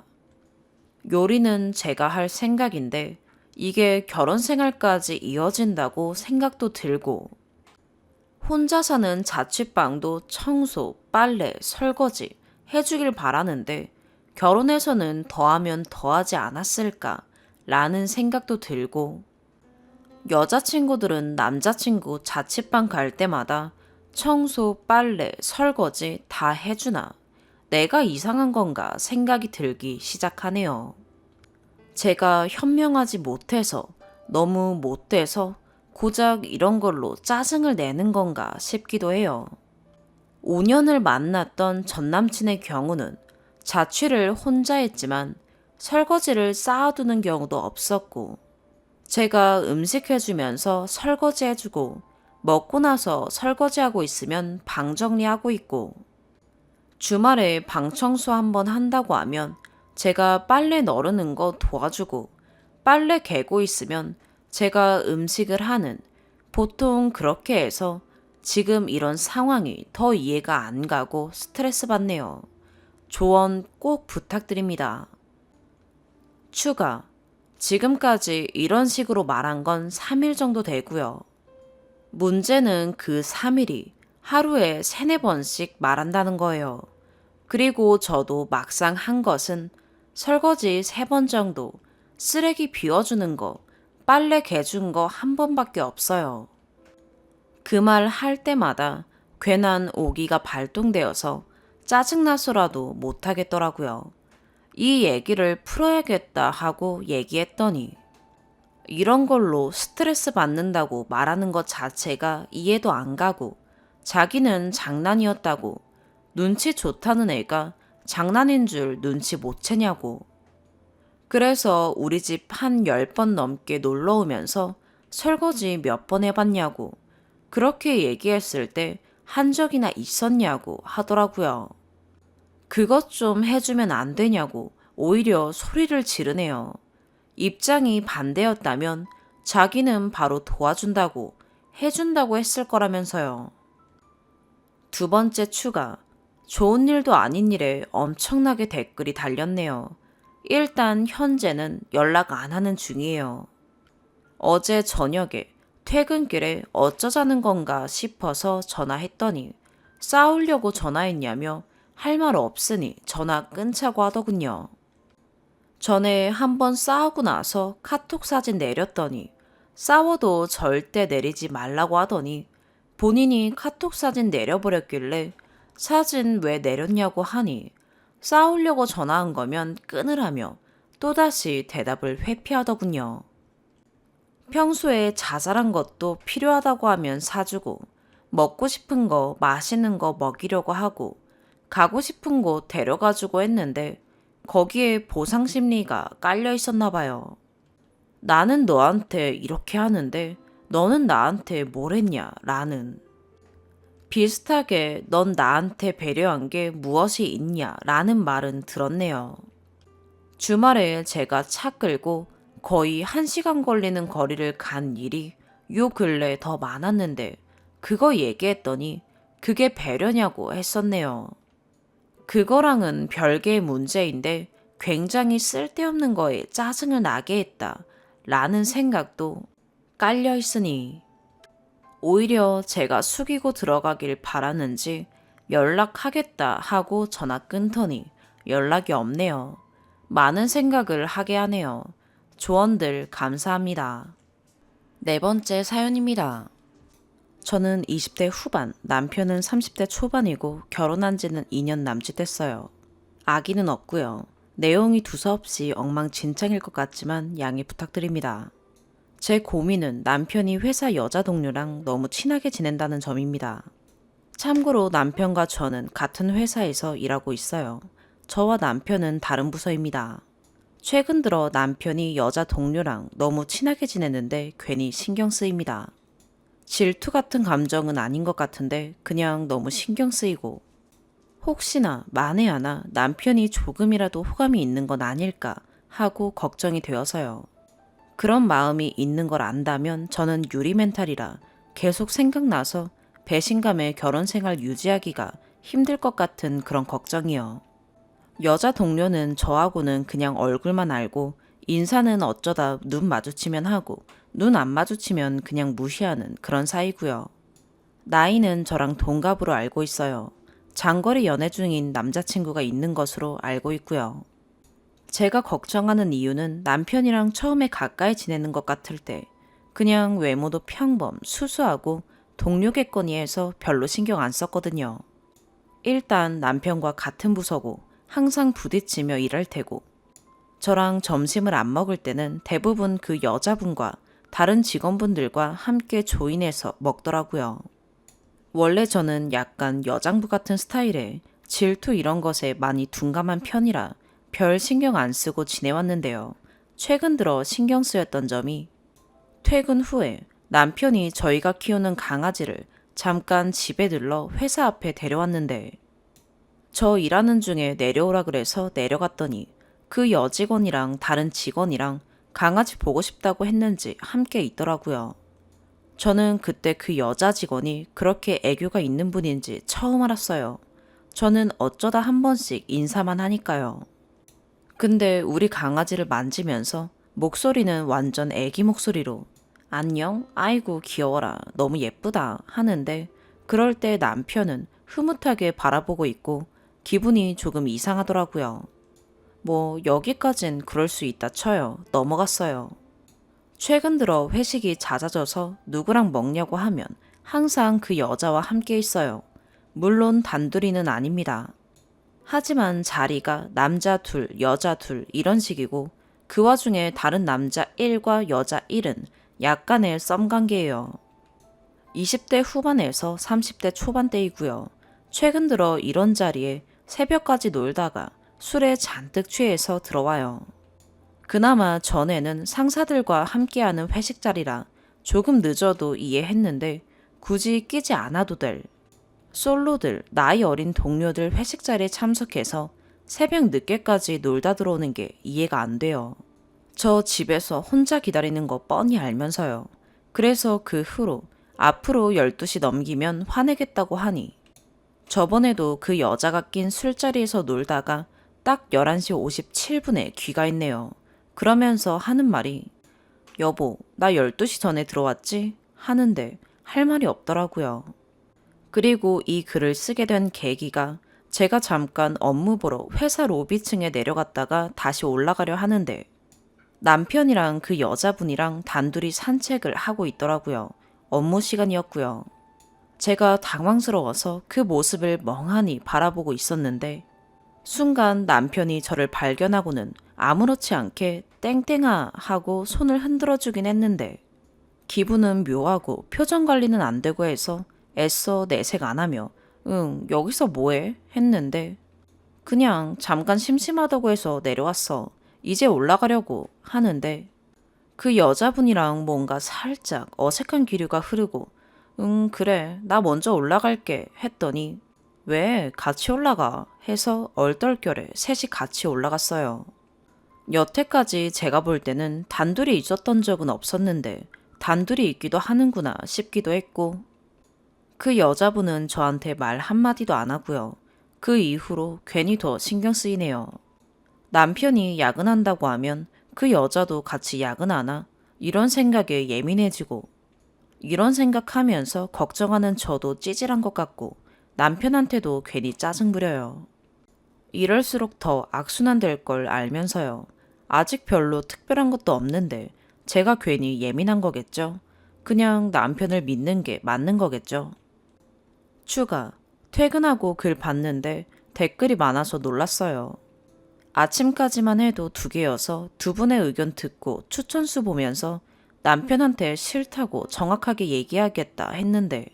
요리는 제가 할 생각인데 이게 결혼 생활까지 이어진다고 생각도 들고 혼자 사는 자취방도 청소, 빨래, 설거지 해주길 바라는데 결혼해서는 더하면 더하지 않았을까 라는 생각도 들고 여자친구들은 남자친구 자취방 갈 때마다 청소, 빨래, 설거지 다 해주나 내가 이상한 건가 생각이 들기 시작하네요. 제가 현명하지 못해서 너무 못돼서 고작 이런 걸로 짜증을 내는 건가 싶기도 해요. 5년을 만났던 전남친의 경우는 자취를 혼자 했지만 설거지를 쌓아두는 경우도 없었고 제가 음식 해주면서 설거지 해주고 먹고 나서 설거지하고 있으면 방 정리하고 있고 주말에 방 청소 한번 한다고 하면 제가 빨래 널으는 거 도와주고 빨래 개고 있으면 제가 음식을 하는 보통 그렇게 해서 지금 이런 상황이 더 이해가 안 가고 스트레스 받네요. 조언 꼭 부탁드립니다. 추가. 지금까지 이런 식으로 말한 건 3일 정도 되고요. 문제는 그 3일이 하루에 3, 4번씩 말한다는 거예요. 그리고 저도 막상 한 것은 설거지 3번 정도, 쓰레기 비워주는 거, 빨래 개준 거 1번밖에 없어요. 그 말 할 때마다 괜한 오기가 발동되어서 짜증나서라도 못하겠더라고요. 이 얘기를 풀어야겠다 하고 얘기했더니 이런 걸로 스트레스 받는다고 말하는 것 자체가 이해도 안 가고 자기는 장난이었다고 눈치 좋다는 애가 장난인 줄 눈치 못 채냐고. 그래서 우리 집 한 10번 넘게 놀러 오면서 설거지 몇 번 해봤냐고 그렇게 얘기했을 때 한 적이나 있었냐고 하더라고요. 그것 좀 해주면 안 되냐고 오히려 소리를 지르네요. 입장이 반대였다면 자기는 바로 도와준다고 해준다고 했을 거라면서요. 2번째 추가. 좋은 일도 아닌 일에 엄청나게 댓글이 달렸네요. 일단 현재는 연락 안 하는 중이에요. 어제 저녁에 퇴근길에 어쩌자는 건가 싶어서 전화했더니 싸우려고 전화했냐며 할 말 없으니 전화 끊자고 하더군요. 전에 한번 싸우고 나서 카톡 사진 내렸더니 싸워도 절대 내리지 말라고 하더니 본인이 카톡 사진 내려버렸길래 사진 왜 내렸냐고 하니 싸우려고 전화한 거면 끊으라며 또다시 대답을 회피하더군요. 평소에 자잘한 것도 필요하다고 하면 사주고 먹고 싶은 거 맛있는 거 먹이려고 하고 가고 싶은 곳 데려가주고 했는데 거기에 보상 심리가 깔려 있었나 봐요. 나는 너한테 이렇게 하는데 너는 나한테 뭘 했냐 라는. 비슷하게 넌 나한테 배려한 게 무엇이 있냐 라는 말은 들었네요. 주말에 제가 차 끌고 거의 1시간 걸리는 거리를 간 일이 요 근래 더 많았는데 그거 얘기했더니 그게 배려냐고 했었네요. 그거랑은 별개의 문제인데 굉장히 쓸데없는 거에 짜증을 나게 했다 라는 생각도 깔려 있으니 오히려 제가 숙이고 들어가길 바라는지 연락하겠다 하고 전화 끊더니 연락이 없네요. 많은 생각을 하게 하네요. 조언들 감사합니다. 네 번째 사연입니다. 저는 20대 후반, 남편은 30대 초반이고 결혼한 지는 2년 남짓 됐어요. 아기는 없고요. 내용이 두서없이 엉망진창일 것 같지만 양해 부탁드립니다. 제 고민은 남편이 회사 여자 동료랑 너무 친하게 지낸다는 점입니다. 참고로 남편과 저는 같은 회사에서 일하고 있어요. 저와 남편은 다른 부서입니다. 최근 들어 남편이 여자 동료랑 너무 친하게 지내는데 괜히 신경 쓰입니다. 질투 같은 감정은 아닌 것 같은데 그냥 너무 신경 쓰이고 혹시나 만에 하나 남편이 조금이라도 호감이 있는 건 아닐까 하고 걱정이 되어서요. 그런 마음이 있는 걸 안다면 저는 유리 멘탈이라 계속 생각나서 배신감에 결혼 생활 유지하기가 힘들 것 같은 그런 걱정이요. 여자 동료는 저하고는 그냥 얼굴만 알고 인사는 어쩌다 눈 마주치면 하고 눈 안 마주치면 그냥 무시하는 그런 사이고요. 나이는 저랑 동갑으로 알고 있어요. 장거리 연애 중인 남자친구가 있는 것으로 알고 있고요. 제가 걱정하는 이유는 남편이랑 처음에 가까이 지내는 것 같을 때 그냥 외모도 평범, 수수하고 동료겠거니 해서 별로 신경 안 썼거든요. 일단 남편과 같은 부서고 항상 부딪히며 일할 테고 저랑 점심을 안 먹을 때는 대부분 그 여자분과 다른 직원분들과 함께 조인해서 먹더라고요. 원래 저는 약간 여장부 같은 스타일에 질투 이런 것에 많이 둔감한 편이라 별 신경 안 쓰고 지내왔는데요. 최근 들어 신경 쓰였던 점이 퇴근 후에 남편이 저희가 키우는 강아지를 잠깐 집에 들러 회사 앞에 데려왔는데 저 일하는 중에 내려오라 그래서 내려갔더니 그 여직원이랑 다른 직원이랑 강아지 보고 싶다고 했는지 함께 있더라고요. 저는 그때 그 여자 직원이 그렇게 애교가 있는 분인지 처음 알았어요. 저는 어쩌다 한 번씩 인사만 하니까요. 근데 우리 강아지를 만지면서 목소리는 완전 애기 목소리로 안녕, 아이고 귀여워라, 너무 예쁘다 하는데 그럴 때 남편은 흐뭇하게 바라보고 있고 기분이 조금 이상하더라고요. 뭐 여기까진 그럴 수 있다 쳐요. 넘어갔어요. 최근 들어 회식이 잦아져서 누구랑 먹냐고 하면 항상 그 여자와 함께 있어요. 물론 단둘이는 아닙니다. 하지만 자리가 남자 둘, 여자 둘 이런 식이고 그 와중에 다른 남자 1과 여자 1은 약간의 썸관계예요. 20대 후반에서 30대 초반대이고요. 최근 들어 이런 자리에 새벽까지 놀다가 술에 잔뜩 취해서 들어와요. 그나마 전에는 상사들과 함께하는 회식 자리라 조금 늦어도 이해했는데 굳이 끼지 않아도 될 솔로들, 나이 어린 동료들 회식 자리에 참석해서 새벽 늦게까지 놀다 들어오는 게 이해가 안 돼요. 저 집에서 혼자 기다리는 거 뻔히 알면서요. 그래서 그 후로 앞으로 12시 넘기면 화내겠다고 하니 저번에도 그 여자가 낀 술자리에서 놀다가 딱 11시 57분에 귀가했네요. 그러면서 하는 말이 여보, 나 12시 전에 들어왔지? 하는데 할 말이 없더라고요. 그리고 이 글을 쓰게 된 계기가 제가 잠깐 업무 보러 회사 로비층에 내려갔다가 다시 올라가려 하는데 남편이랑 그 여자분이랑 단둘이 산책을 하고 있더라고요. 업무 시간이었고요. 제가 당황스러워서 그 모습을 멍하니 바라보고 있었는데 순간 남편이 저를 발견하고는 아무렇지 않게 땡땡아 하고 손을 흔들어 주긴 했는데 기분은 묘하고 표정 관리는 안 되고 해서 애써 내색 안 하며 응, 여기서 뭐해? 했는데 그냥 잠깐 심심하다고 해서 내려왔어. 이제 올라가려고 하는데 그 여자분이랑 뭔가 살짝 어색한 기류가 흐르고 응, 그래. 나 먼저 올라갈게 했더니 왜 같이 올라가? 해서 얼떨결에 셋이 같이 올라갔어요. 여태까지 제가 볼 때는 단둘이 있었던 적은 없었는데 단둘이 있기도 하는구나 싶기도 했고 그 여자분은 저한테 말 한마디도 안 하고요. 그 이후로 괜히 더 신경 쓰이네요. 남편이 야근한다고 하면 그 여자도 같이 야근하나? 이런 생각에 예민해지고, 이런 생각하면서 걱정하는 저도 찌질한 것 같고 남편한테도 괜히 짜증 부려요. 이럴수록 더 악순환될 걸 알면서요. 아직 별로 특별한 것도 없는데 제가 괜히 예민한 거겠죠? 그냥 남편을 믿는 게 맞는 거겠죠? 추가. 퇴근하고 글 봤는데 댓글이 많아서 놀랐어요. 아침까지만 해도 2개여서 두 분의 의견 듣고 추천수 보면서 남편한테 싫다고 정확하게 얘기하겠다 했는데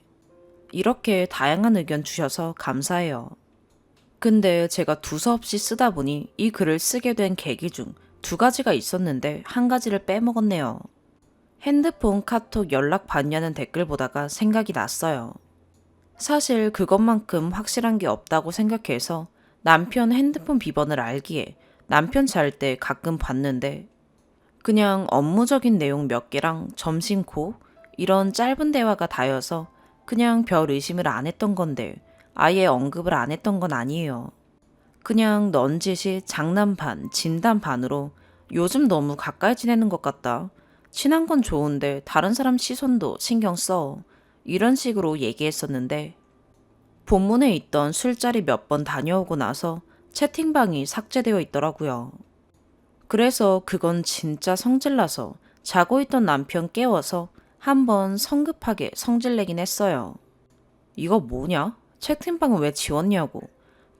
이렇게 다양한 의견 주셔서 감사해요. 근데 제가 두서없이 쓰다 보니 이 글을 쓰게 된 계기 중 2가지가 있었는데 1가지를 빼먹었네요. 핸드폰 카톡 연락 받냐는 댓글 보다가 생각이 났어요. 사실 그것만큼 확실한 게 없다고 생각해서 남편 핸드폰 비번을 알기에 남편 잘 때 가끔 봤는데 그냥 업무적인 내용 몇 개랑 점심 고 이런 짧은 대화가 다여서 그냥 별 의심을 안 했던 건데 아예 언급을 안 했던 건 아니에요. 그냥 넌지시 장난 반, 진담 반으로 요즘 너무 가까이 지내는 것 같다. 친한 건 좋은데 다른 사람 시선도 신경 써. 이런 식으로 얘기했었는데 본문에 있던 술자리 몇 번 다녀오고 나서 채팅방이 삭제되어 있더라고요. 그래서 그건 진짜 성질나서 자고 있던 남편 깨워서 한번 성급하게 성질내긴 했어요. 이거 뭐냐? 채팅방은 왜 지웠냐고.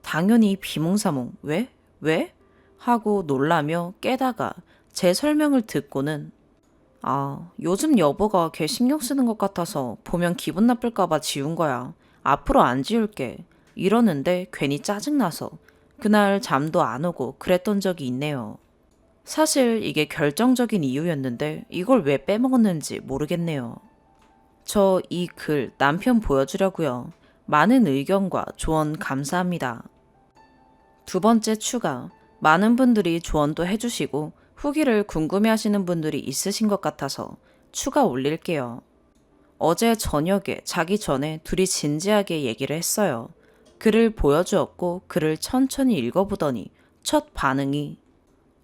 당연히 비몽사몽 왜? 왜? 하고 놀라며 깨다가 제 설명을 듣고는 요즘 여보가 걔 신경 쓰는 것 같아서 보면 기분 나쁠까봐 지운 거야. 앞으로 안 지울게. 이러는데 괜히 짜증나서 그날 잠도 안 오고 그랬던 적이 있네요. 사실 이게 결정적인 이유였는데 이걸 왜 빼먹었는지 모르겠네요. 저 이 글 남편 보여주려고요. 많은 의견과 조언 감사합니다. 2번째 추가. 많은 분들이 조언도 해주시고 후기를 궁금해하시는 분들이 있으신 것 같아서 추가 올릴게요. 어제 저녁에 자기 전에 둘이 진지하게 얘기를 했어요. 글을 보여주었고 글을 천천히 읽어보더니 첫 반응이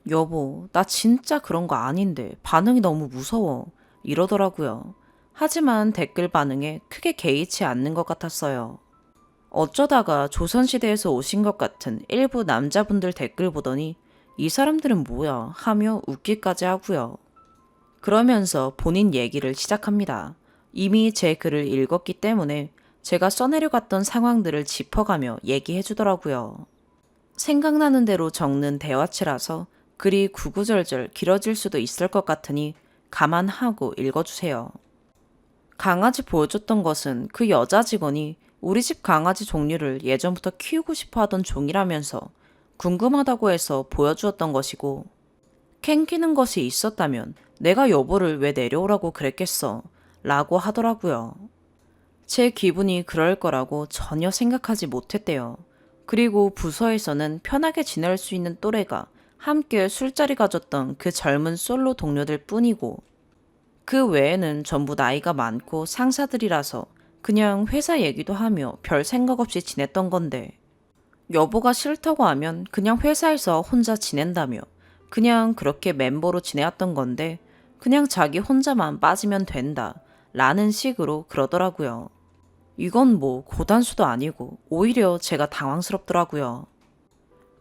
여보, 나 진짜 그런 거 아닌데 반응이 너무 무서워. 이러더라고요. 하지만 댓글 반응에 크게 개의치 않는 것 같았어요. 어쩌다가 조선시대에서 오신 것 같은 일부 남자분들 댓글 보더니 이 사람들은 뭐야 하며 웃기까지 하고요. 그러면서 본인 얘기를 시작합니다. 이미 제 글을 읽었기 때문에 제가 써내려갔던 상황들을 짚어가며 얘기해 주더라고요. 생각나는 대로 적는 대화체라서 글이 구구절절 길어질 수도 있을 것 같으니 감안하고 읽어주세요. 강아지 보여줬던 것은 그 여자 직원이 우리 집 강아지 종류를 예전부터 키우고 싶어 하던 종이라면서 궁금하다고 해서 보여주었던 것이고 캥기는 것이 있었다면 내가 여보를 왜 내려오라고 그랬겠어 라고 하더라고요. 제 기분이 그럴 거라고 전혀 생각하지 못했대요. 그리고 부서에서는 편하게 지낼 수 있는 또래가 함께 술자리 가졌던 그 젊은 솔로 동료들 뿐이고 그 외에는 전부 나이가 많고 상사들이라서 그냥 회사 얘기도 하며 별 생각 없이 지냈던 건데 여보가 싫다고 하면 그냥 회사에서 혼자 지낸다며 그냥 그렇게 멤버로 지내왔던 건데 그냥 자기 혼자만 빠지면 된다 라는 식으로 그러더라고요. 이건 뭐 고단수도 아니고 오히려 제가 당황스럽더라고요.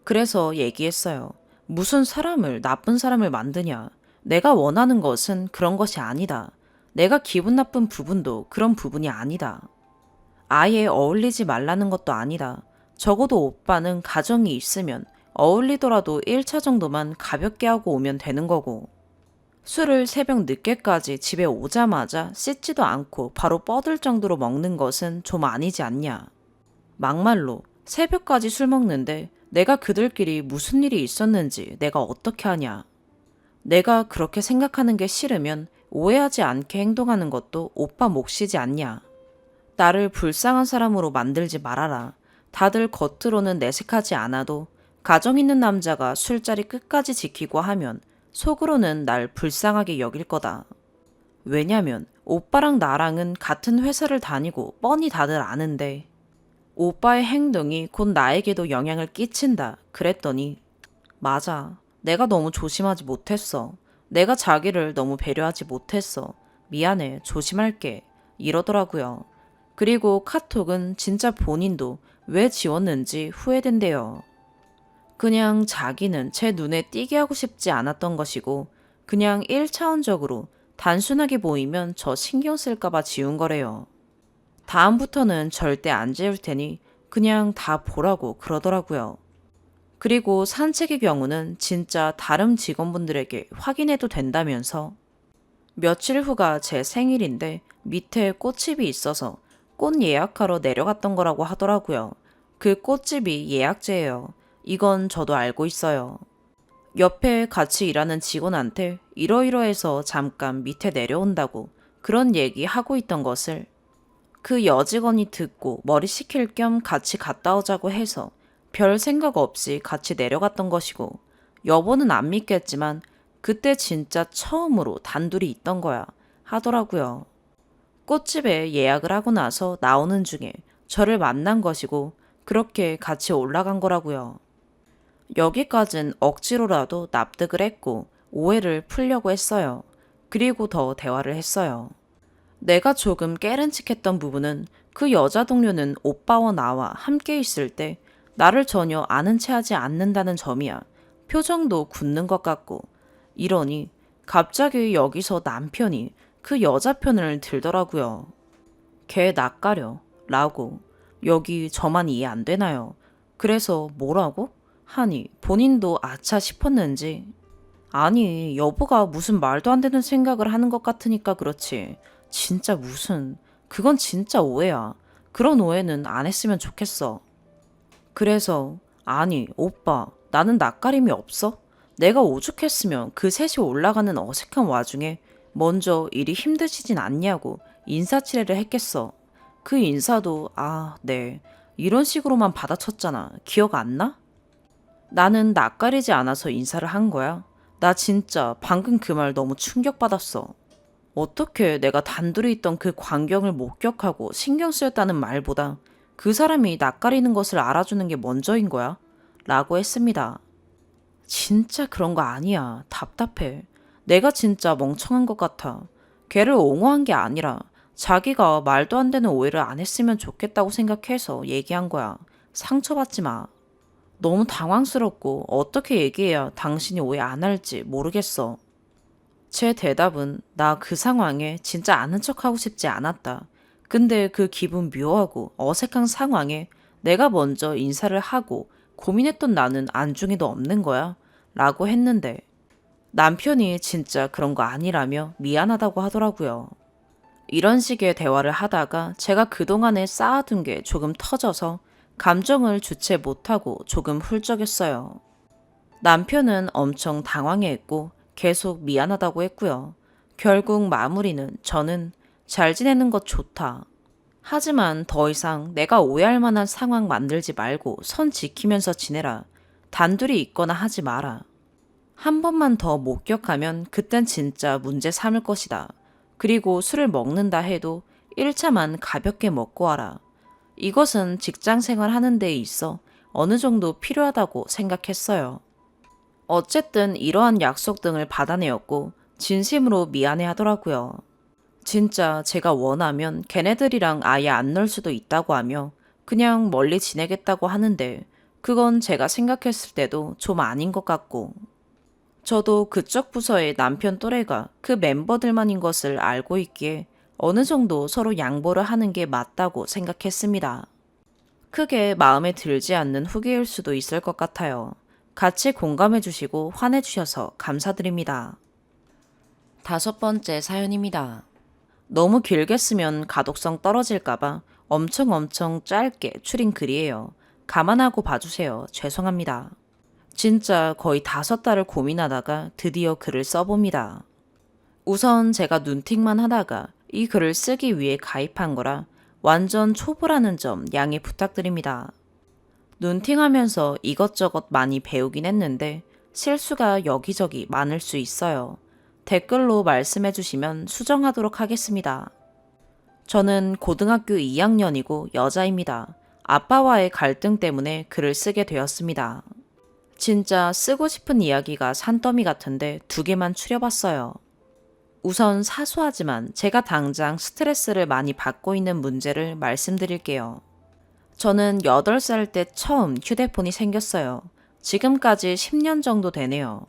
그래서 얘기했어요. 무슨 사람을 나쁜 사람을 만드냐. 내가 원하는 것은 그런 것이 아니다. 내가 기분 나쁜 부분도 그런 부분이 아니다. 아예 어울리지 말라는 것도 아니다. 적어도 오빠는 가정이 있으면 어울리더라도 1차 정도만 가볍게 하고 오면 되는 거고. 술을 새벽 늦게까지 집에 오자마자 씻지도 않고 바로 뻗을 정도로 먹는 것은 좀 아니지 않냐. 막말로 새벽까지 술 먹는데 내가 그들끼리 무슨 일이 있었는지 내가 어떻게 하냐. 내가 그렇게 생각하는 게 싫으면 오해하지 않게 행동하는 것도 오빠 몫이지 않냐. 나를 불쌍한 사람으로 만들지 말아라. 다들 겉으로는 내색하지 않아도 가정 있는 남자가 술자리 끝까지 지키고 하면 속으로는 날 불쌍하게 여길 거다. 왜냐면 오빠랑 나랑은 같은 회사를 다니고 뻔히 다들 아는데 오빠의 행동이 곧 나에게도 영향을 끼친다. 그랬더니 맞아. 내가 너무 조심하지 못했어. 내가 자기를 너무 배려하지 못했어. 미안해. 조심할게. 이러더라고요. 그리고 카톡은 진짜 본인도 왜 지웠는지 후회된대요. 그냥 자기는 제 눈에 띄게 하고 싶지 않았던 것이고 그냥 1차원적으로 단순하게 보이면 저 신경 쓸까봐 지운 거래요. 다음부터는 절대 안 지울 테니 그냥 다 보라고 그러더라고요. 그리고 산책의 경우는 진짜 다른 직원분들에게 확인해도 된다면서 며칠 후가 제 생일인데 밑에 꽃집이 있어서 꽃 예약하러 내려갔던 거라고 하더라고요. 그 꽃집이 예약제예요. 이건 저도 알고 있어요. 옆에 같이 일하는 직원한테 이러이러해서 잠깐 밑에 내려온다고 그런 얘기 하고 있던 것을 그 여직원이 듣고 머리 식힐 겸 같이 갔다 오자고 해서 별 생각 없이 같이 내려갔던 것이고 여보는 안 믿겠지만 그때 진짜 처음으로 단둘이 있던 거야 하더라고요. 꽃집에 예약을 하고 나서 나오는 중에 저를 만난 것이고 그렇게 같이 올라간 거라고요. 여기까진 억지로라도 납득을 했고 오해를 풀려고 했어요. 그리고 더 대화를 했어요. 내가 조금 깨른칙했던 부분은 그 여자 동료는 오빠와 나와 함께 있을 때 나를 전혀 아는 체 하지 않는다는 점이야. 표정도 굳는 것 같고. 이러니 갑자기 여기서 남편이 그 여자 편을 들더라고요. 걔 낯가려 라고. 여기 저만 이해 안 되나요? 그래서 뭐라고? 하니 본인도 아차 싶었는지 아니 여보가 무슨 말도 안 되는 생각을 하는 것 같으니까 그렇지. 진짜 무슨 그건 진짜 오해야. 그런 오해는 안 했으면 좋겠어. 그래서 아니 오빠 나는 낯가림이 없어? 내가 오죽했으면 그 셋이 올라가는 어색한 와중에 먼저 일이 힘드시진 않냐고 인사치레를 했겠어. 그 인사도 네 이런 식으로만 받아쳤잖아. 기억 안 나? 나는 낯가리지 않아서 인사를 한 거야. 나 진짜 방금 그 말 너무 충격받았어. 어떻게 내가 단둘이 있던 그 광경을 목격하고 신경 쓰였다는 말보다 그 사람이 낯가리는 것을 알아주는 게 먼저인 거야? 라고 했습니다. 진짜 그런 거 아니야. 답답해. 내가 진짜 멍청한 것 같아. 걔를 옹호한 게 아니라 자기가 말도 안 되는 오해를 안 했으면 좋겠다고 생각해서 얘기한 거야. 상처받지 마. 너무 당황스럽고 어떻게 얘기해야 당신이 오해 안 할지 모르겠어. 제 대답은 나 그 상황에 진짜 아는 척하고 싶지 않았다. 근데 그 기분 묘하고 어색한 상황에 내가 먼저 인사를 하고 고민했던 나는 안중에도 없는 거야. 라고 했는데 남편이 진짜 그런 거 아니라며 미안하다고 하더라고요. 이런 식의 대화를 하다가 제가 그동안에 쌓아둔 게 조금 터져서 감정을 주체 못하고 조금 훌쩍였어요. 남편은 엄청 당황해했고 계속 미안하다고 했고요. 결국 마무리는 저는 잘 지내는 것 좋다. 하지만 더 이상 내가 오해할 만한 상황 만들지 말고 선 지키면서 지내라. 단둘이 있거나 하지 마라. 한 번만 더 목격하면 그땐 진짜 문제 삼을 것이다. 그리고 술을 먹는다 해도 1차만 가볍게 먹고 와라. 이것은 직장 생활 하는 데 있어 어느 정도 필요하다고 생각했어요. 어쨌든 이러한 약속 등을 받아내었고 진심으로 미안해 하더라고요. 진짜 제가 원하면 걔네들이랑 아예 안 놀 수도 있다고 하며 그냥 멀리 지내겠다고 하는데 그건 제가 생각했을 때도 좀 아닌 것 같고 저도 그쪽 부서의 남편 또래가 그 멤버들만인 것을 알고 있기에 어느 정도 서로 양보를 하는 게 맞다고 생각했습니다. 크게 마음에 들지 않는 후기일 수도 있을 것 같아요. 같이 공감해 주시고 환해 주셔서 감사드립니다. 5번째 사연입니다. 너무 길게 쓰면 가독성 떨어질까봐 엄청 짧게 추린 글이에요. 감안하고 봐주세요. 죄송합니다. 진짜 거의 5달을 고민하다가 드디어 글을 써봅니다. 우선 제가 눈팅만 하다가 이 글을 쓰기 위해 가입한 거라 완전 초보라는 점 양해 부탁드립니다. 눈팅하면서 이것저것 많이 배우긴 했는데 실수가 여기저기 많을 수 있어요. 댓글로 말씀해 주시면 수정하도록 하겠습니다. 저는 고등학교 2학년이고 여자입니다. 아빠와의 갈등 때문에 글을 쓰게 되었습니다. 진짜 쓰고 싶은 이야기가 산더미 같은데 2개만 추려봤어요. 우선 사소하지만 제가 당장 스트레스를 많이 받고 있는 문제를 말씀드릴게요. 저는 8살 때 처음 휴대폰이 생겼어요. 지금까지 10년 정도 되네요.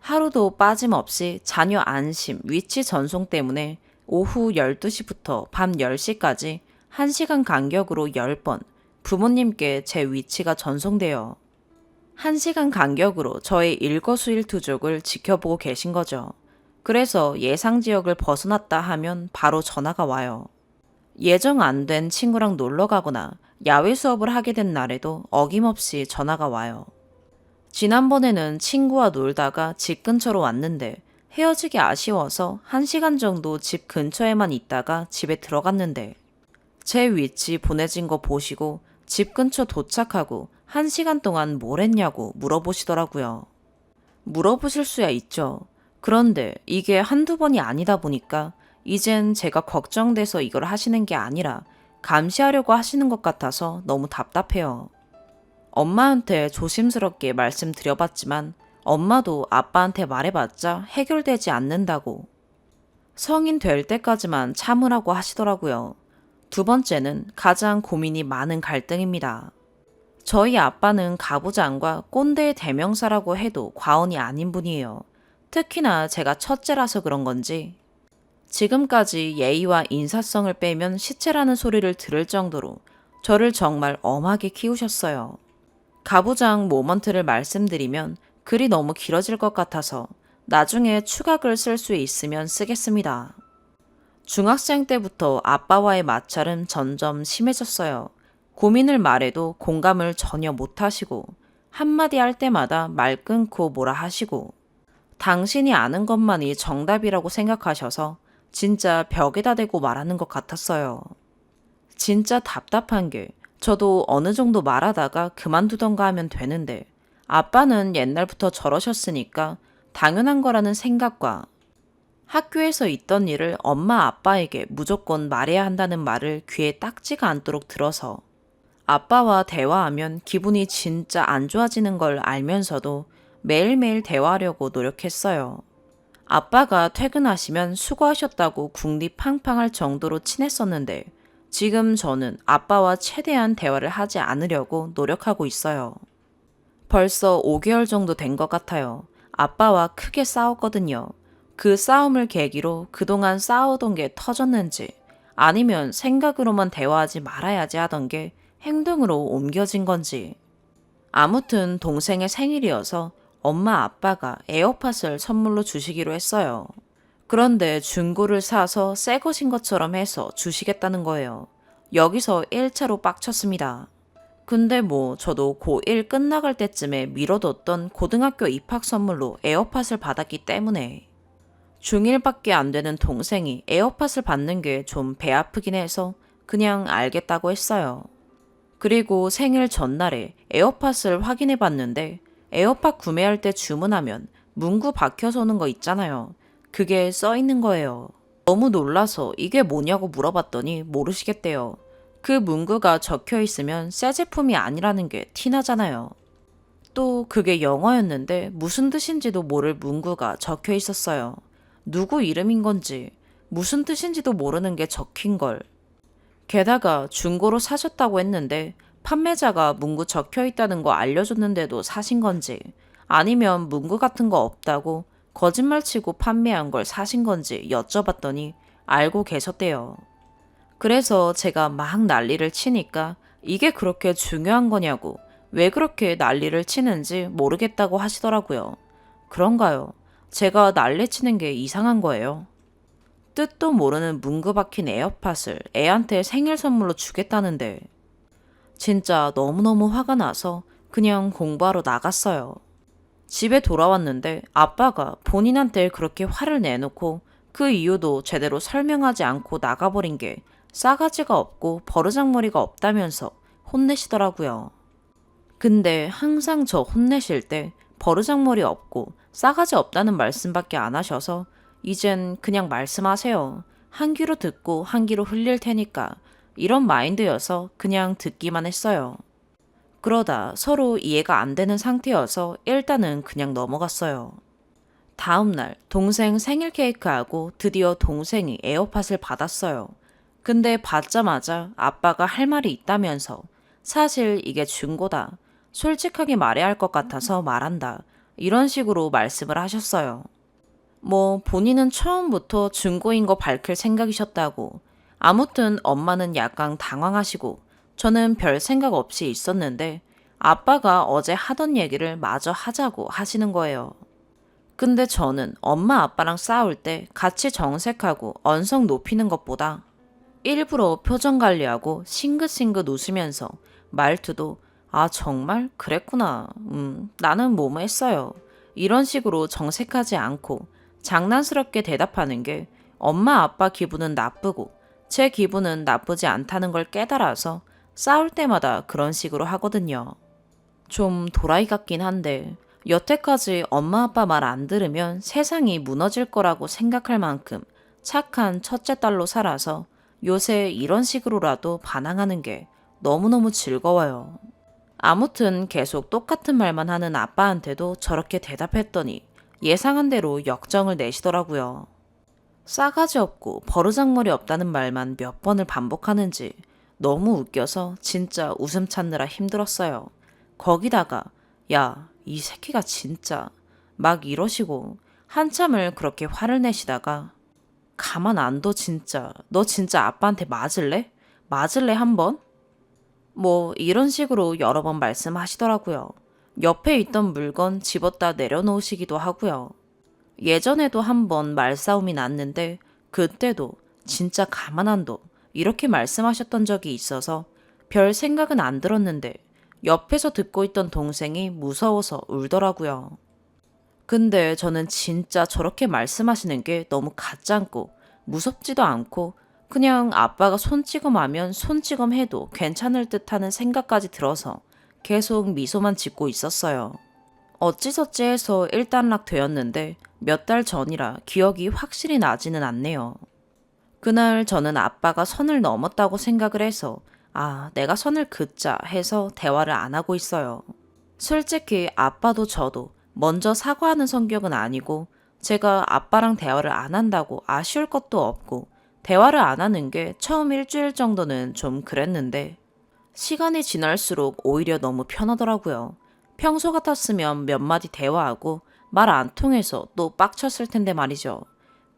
하루도 빠짐없이 자녀 안심, 위치 전송 때문에 오후 12시부터 밤 10시까지 1시간 간격으로 10번 부모님께 제 위치가 전송돼요. 1시간 간격으로 저의 일거수일투족을 지켜보고 계신 거죠. 그래서 예상 지역을 벗어났다 하면 바로 전화가 와요. 예정 안 된 친구랑 놀러 가거나 야외 수업을 하게 된 날에도 어김없이 전화가 와요. 지난번에는 친구와 놀다가 집 근처로 왔는데 헤어지기 아쉬워서 1시간 정도 집 근처에만 있다가 집에 들어갔는데 제 위치 보내진 거 보시고 집 근처 도착하고 1시간 동안 뭘 했냐고 물어보시더라고요. 물어보실 수야 있죠. 그런데 이게 한두 번이 아니다 보니까 이젠 제가 걱정돼서 이걸 하시는 게 아니라 감시하려고 하시는 것 같아서 너무 답답해요. 엄마한테 조심스럽게 말씀드려봤지만 엄마도 아빠한테 말해봤자 해결되지 않는다고. 성인 될 때까지만 참으라고 하시더라고요. 2번째는 가장 고민이 많은 갈등입니다. 저희 아빠는 가부장과 꼰대의 대명사라고 해도 과언이 아닌 분이에요. 특히나 제가 첫째라서 그런 건지 지금까지 예의와 인사성을 빼면 시체라는 소리를 들을 정도로 저를 정말 엄하게 키우셨어요. 가부장 모먼트를 말씀드리면 글이 너무 길어질 것 같아서 나중에 추가 글 쓸 수 있으면 쓰겠습니다. 중학생 때부터 아빠와의 마찰은 점점 심해졌어요. 고민을 말해도 공감을 전혀 못하시고 한마디 할 때마다 말 끊고 뭐라 하시고 당신이 아는 것만이 정답이라고 생각하셔서 진짜 벽에다 대고 말하는 것 같았어요. 진짜 답답한 게 저도 어느 정도 말하다가 그만두던가 하면 되는데 아빠는 옛날부터 저러셨으니까 당연한 거라는 생각과 학교에서 있던 일을 엄마 아빠에게 무조건 말해야 한다는 말을 귀에 딱지가 않도록 들어서 아빠와 대화하면 기분이 진짜 안 좋아지는 걸 알면서도 매일매일 대화하려고 노력했어요. 아빠가 퇴근하시면 수고하셨다고 궁디 팡팡할 정도로 친했었는데 지금 저는 아빠와 최대한 대화를 하지 않으려고 노력하고 있어요. 벌써 5개월 정도 된 것 같아요. 아빠와 크게 싸웠거든요. 그 싸움을 계기로 그동안 싸우던 게 터졌는지 아니면 생각으로만 대화하지 말아야지 하던 게 행동으로 옮겨진 건지. 아무튼 동생의 생일이어서 엄마 아빠가 에어팟을 선물로 주시기로 했어요. 그런데 중고를 사서 새 것인 것처럼 해서 주시겠다는 거예요. 여기서 1차로 빡쳤습니다. 근데 뭐 저도 고1 끝나갈 때쯤에 미뤄뒀던 고등학교 입학 선물로 에어팟을 받았기 때문에 중1밖에 안 되는 동생이 에어팟을 받는 게 좀 배 아프긴 해서 그냥 알겠다고 했어요. 그리고 생일 전날에 에어팟을 확인해 봤는데 에어팟 구매할 때 주문하면 문구 박혀서 오는 거 있잖아요. 그게 써 있는 거예요. 너무 놀라서 이게 뭐냐고 물어봤더니 모르시겠대요. 그 문구가 적혀 있으면 새 제품이 아니라는 게 티나잖아요. 또 그게 영어였는데 무슨 뜻인지도 모를 문구가 적혀 있었어요. 누구 이름인 건지 무슨 뜻인지도 모르는 게 적힌 걸. 게다가 중고로 사셨다고 했는데 판매자가 문구 적혀 있다는 거 알려줬는데도 사신 건지 아니면 문구 같은 거 없다고 거짓말치고 판매한 걸 사신 건지 여쭤봤더니 알고 계셨대요. 그래서 제가 막 난리를 치니까 이게 그렇게 중요한 거냐고 왜 그렇게 난리를 치는지 모르겠다고 하시더라고요. 그런가요? 제가 난리치는 게 이상한 거예요. 뜻도 모르는 문구 박힌 에어팟을 애한테 생일 선물로 주겠다는데 진짜 너무너무 화가 나서 그냥 공부하러 나갔어요. 집에 돌아왔는데 아빠가 본인한테 그렇게 화를 내놓고 그 이유도 제대로 설명하지 않고 나가버린 게 싸가지가 없고 버르장머리가 없다면서 혼내시더라고요. 근데 항상 저 혼내실 때 버르장머리 없고 싸가지 없다는 말씀밖에 안 하셔서 이젠 그냥 말씀하세요. 한 귀로 듣고 한 귀로 흘릴 테니까 이런 마인드여서 그냥 듣기만 했어요. 그러다 서로 이해가 안 되는 상태여서 일단은 그냥 넘어갔어요. 다음날 동생 생일 케이크하고 드디어 동생이 에어팟을 받았어요. 근데 받자마자 아빠가 할 말이 있다면서 사실 이게 중고다. 솔직하게 말해야 할 것 같아서 말한다. 이런 식으로 말씀을 하셨어요. 뭐 본인은 처음부터 중고인 거 밝힐 생각이셨다고. 아무튼 엄마는 약간 당황하시고 저는 별 생각 없이 있었는데 아빠가 어제 하던 얘기를 마저 하자고 하시는 거예요. 근데 저는 엄마 아빠랑 싸울 때 같이 정색하고 언성 높이는 것보다 일부러 표정 관리하고 싱긋싱긋 웃으면서 말투도 아 정말 그랬구나. 나는 뭐뭐 했어요. 이런 식으로 정색하지 않고 장난스럽게 대답하는 게 엄마 아빠 기분은 나쁘고 제 기분은 나쁘지 않다는 걸 깨달아서 싸울 때마다 그런 식으로 하거든요. 좀 도라이 같긴 한데 여태까지 엄마 아빠 말 안 들으면 세상이 무너질 거라고 생각할 만큼 착한 첫째 딸로 살아서 요새 이런 식으로라도 반항하는 게 너무너무 즐거워요. 아무튼 계속 똑같은 말만 하는 아빠한테도 저렇게 대답했더니 예상한 대로 역정을 내시더라고요. 싸가지 없고 버르장머리 없다는 말만 몇 번을 반복하는지 너무 웃겨서 진짜 웃음 찾느라 힘들었어요. 거기다가 야, 이 새끼가 진짜 막 이러시고 한참을 그렇게 화를 내시다가 가만 안 둬 진짜. 너 진짜 아빠한테 맞을래? 맞을래 한번? 뭐 이런 식으로 여러 번 말씀하시더라고요. 옆에 있던 물건 집었다 내려놓으시기도 하고요. 예전에도 한 번 말싸움이 났는데 그때도 진짜 가만 안 둬. 이렇게 말씀하셨던 적이 있어서 별 생각은 안 들었는데 옆에서 듣고 있던 동생이 무서워서 울더라고요. 근데 저는 진짜 저렇게 말씀하시는 게 너무 가짠고 무섭지도 않고 그냥 아빠가 손찌검하면 손찌검 해도 괜찮을 듯하는 생각까지 들어서 계속 미소만 짓고 있었어요. 어찌저찌 해서 일단락 되었는데 몇 달 전이라 기억이 확실히 나지는 않네요. 그날 저는 아빠가 선을 넘었다고 생각을 해서 아, 내가 선을 긋자 해서 대화를 안 하고 있어요. 솔직히 아빠도 저도 먼저 사과하는 성격은 아니고 제가 아빠랑 대화를 안 한다고 아쉬울 것도 없고 대화를 안 하는 게 처음 일주일 정도는 좀 그랬는데 시간이 지날수록 오히려 너무 편하더라고요. 평소 같았으면 몇 마디 대화하고 말 안 통해서 또 빡쳤을 텐데 말이죠.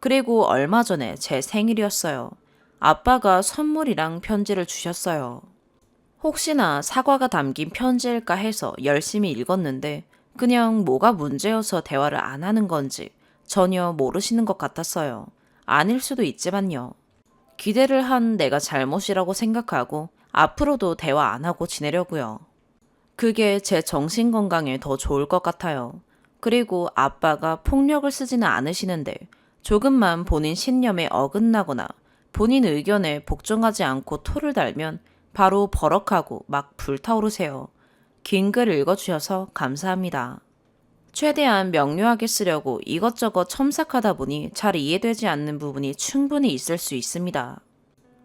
그리고 얼마 전에 제 생일이었어요. 아빠가 선물이랑 편지를 주셨어요. 혹시나 사과가 담긴 편지일까 해서 열심히 읽었는데 그냥 뭐가 문제여서 대화를 안 하는 건지 전혀 모르시는 것 같았어요. 아닐 수도 있지만요. 기대를 한 내가 잘못이라고 생각하고 앞으로도 대화 안 하고 지내려고요. 그게 제 정신 건강에 더 좋을 것 같아요. 그리고 아빠가 폭력을 쓰지는 않으시는데 조금만 본인 신념에 어긋나거나 본인 의견에 복종하지 않고 토를 달면 바로 버럭하고 막 불타오르세요. 긴 글 읽어주셔서 감사합니다. 최대한 명료하게 쓰려고 이것저것 첨삭하다 보니 잘 이해되지 않는 부분이 충분히 있을 수 있습니다.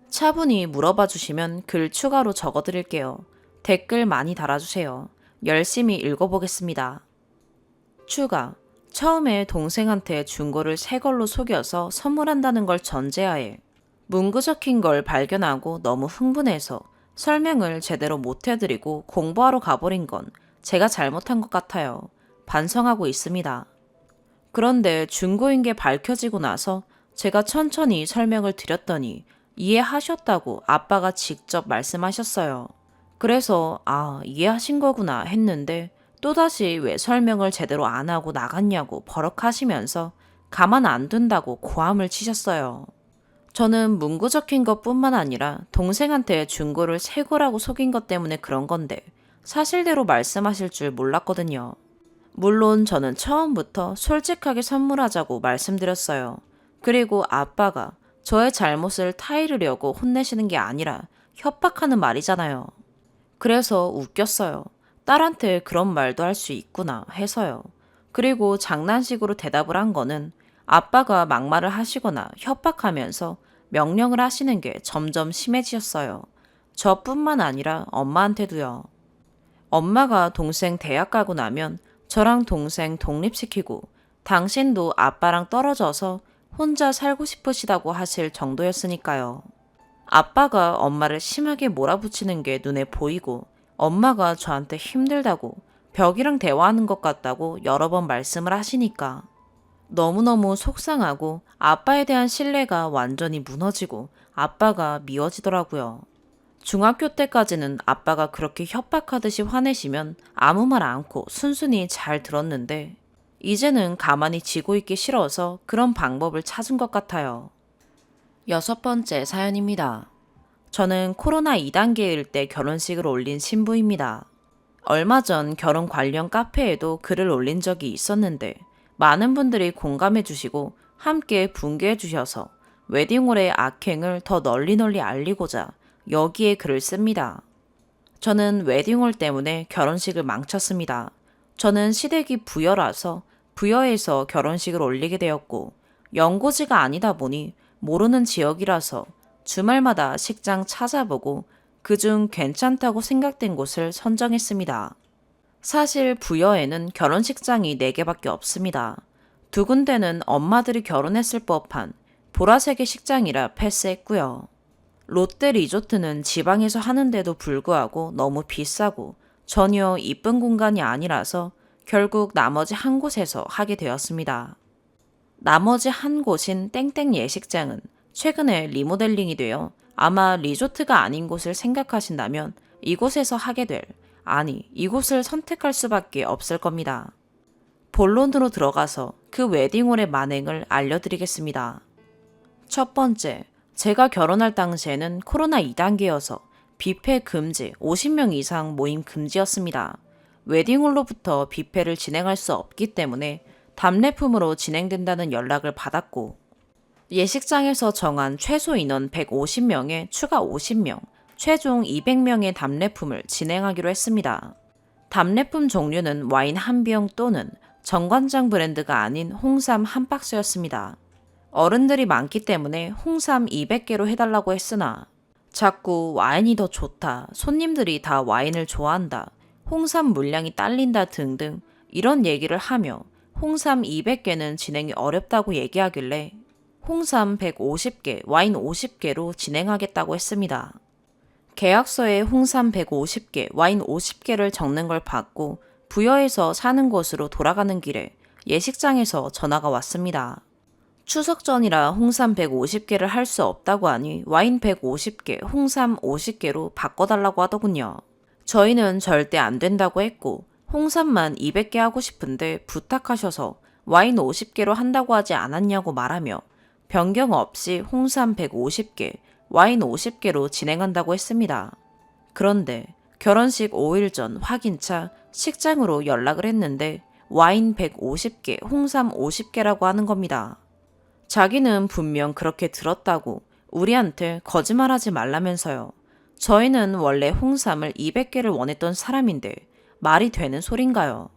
차분히 물어봐 주시면 글 추가로 적어드릴게요. 댓글 많이 달아주세요. 열심히 읽어보겠습니다. 추가. 처음에 동생한테 중고를 새 걸로 속여서 선물한다는 걸 전제하에 문구 적힌 걸 발견하고 너무 흥분해서 설명을 제대로 못 해드리고 공부하러 가버린 건 제가 잘못한 것 같아요. 반성하고 있습니다. 그런데 중고인 게 밝혀지고 나서 제가 천천히 설명을 드렸더니 이해하셨다고 아빠가 직접 말씀하셨어요. 그래서 아, 이해하신 거구나 했는데 또다시 왜 설명을 제대로 안 하고 나갔냐고 버럭하시면서 가만 안 둔다고 고함을 치셨어요. 저는 문구 적힌 것뿐만 아니라 동생한테 중고를 새 거라고 속인 것 때문에 그런 건데 사실대로 말씀하실 줄 몰랐거든요. 물론 저는 처음부터 솔직하게 선물하자고 말씀드렸어요. 그리고 아빠가 저의 잘못을 타이르려고 혼내시는 게 아니라 협박하는 말이잖아요. 그래서 웃겼어요. 딸한테 그런 말도 할 수 있구나 해서요. 그리고 장난식으로 대답을 한 거는 아빠가 막말을 하시거나 협박하면서 명령을 하시는 게 점점 심해지셨어요. 저뿐만 아니라 엄마한테도요. 엄마가 동생 대학 가고 나면 저랑 동생 독립시키고 당신도 아빠랑 떨어져서 혼자 살고 싶으시다고 하실 정도였으니까요. 아빠가 엄마를 심하게 몰아붙이는 게 눈에 보이고 엄마가 저한테 힘들다고 벽이랑 대화하는 것 같다고 여러 번 말씀을 하시니까 너무너무 속상하고 아빠에 대한 신뢰가 완전히 무너지고 아빠가 미워지더라고요. 중학교 때까지는 아빠가 그렇게 협박하듯이 화내시면 아무 말 않고 순순히 잘 들었는데 이제는 가만히 지고 있기 싫어서 그런 방법을 찾은 것 같아요. 6번째 사연입니다. 저는 코로나 2단계일 때 결혼식을 올린 신부입니다. 얼마 전 결혼 관련 카페에도 글을 올린 적이 있었는데 많은 분들이 공감해 주시고 함께 분개해 주셔서 웨딩홀의 악행을 더 널리 알리고자 여기에 글을 씁니다. 저는 웨딩홀 때문에 결혼식을 망쳤습니다. 저는 시댁이 부여라서 부여에서 결혼식을 올리게 되었고 연고지가 아니다 보니 모르는 지역이라서 주말마다 식장 찾아보고 그중 괜찮다고 생각된 곳을 선정했습니다. 사실 부여에는 결혼식장이 4개밖에 없습니다. 2군데는 엄마들이 결혼했을 법한 보라색의 식장이라 패스했고요. 롯데 리조트는 지방에서 하는데도 불구하고 너무 비싸고 전혀 이쁜 공간이 아니라서 결국 나머지 한 곳에서 하게 되었습니다. 나머지 한 곳인 땡땡 예식장은 최근에 리모델링이 되어 아마 리조트가 아닌 곳을 생각하신다면 이곳에서 하게 될, 아니 이곳을 선택할 수밖에 없을 겁니다. 본론으로 들어가서 그 웨딩홀의 만행을 알려드리겠습니다. 첫 번째, 제가 결혼할 당시에는 코로나 2단계여서 뷔페 금지, 50명 이상 모임 금지였습니다. 웨딩홀로부터 뷔페를 진행할 수 없기 때문에 답례품으로 진행된다는 연락을 받았고 예식장에서 정한 최소 인원 150명에 추가 50명, 최종 200명의 답례품을 진행하기로 했습니다. 답례품 종류는 와인 한 병 또는 정관장 브랜드가 아닌 홍삼 한 박스였습니다. 어른들이 많기 때문에 홍삼 200개로 해달라고 했으나 자꾸 와인이 더 좋다, 손님들이 다 와인을 좋아한다, 홍삼 물량이 딸린다 등등 이런 얘기를 하며 홍삼 200개는 진행이 어렵다고 얘기하길래 홍삼 150개, 와인 50개로 진행하겠다고 했습니다. 계약서에 홍삼 150개, 와인 50개를 적는 걸 받고 부여에서 사는 곳으로 돌아가는 길에 예식장에서 전화가 왔습니다. 추석 전이라 홍삼 150개를 할 수 없다고 하니 와인 150개, 홍삼 50개로 바꿔달라고 하더군요. 저희는 절대 안 된다고 했고 홍삼만 200개 하고 싶은데 부탁하셔서 와인 50개로 한다고 하지 않았냐고 말하며 변경 없이 홍삼 150개, 와인 50개로 진행한다고 했습니다. 그런데 결혼식 5일 전 확인차 식장으로 연락을 했는데 와인 150개, 홍삼 50개라고 하는 겁니다. 자기는 분명 그렇게 들었다고 우리한테 거짓말하지 말라면서요. 저희는 원래 홍삼을 200개를 원했던 사람인데 말이 되는 소린가요?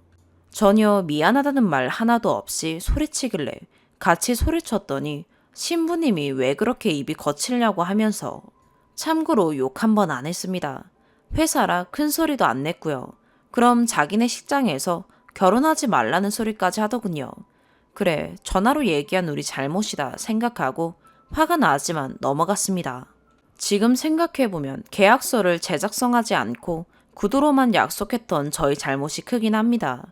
전혀 미안하다는 말 하나도 없이 소리치길래 같이 소리쳤더니 신부님이 왜 그렇게 입이 거칠냐고 하면서 참고로 욕 한 번 안 했습니다. 회사라 큰 소리도 안 냈고요. 그럼 자기네 식장에서 결혼하지 말라는 소리까지 하더군요. 그래, 전화로 얘기한 우리 잘못이다 생각하고 화가 나지만 넘어갔습니다. 지금 생각해보면 계약서를 제작성하지 않고 구두로만 약속했던 저희 잘못이 크긴 합니다.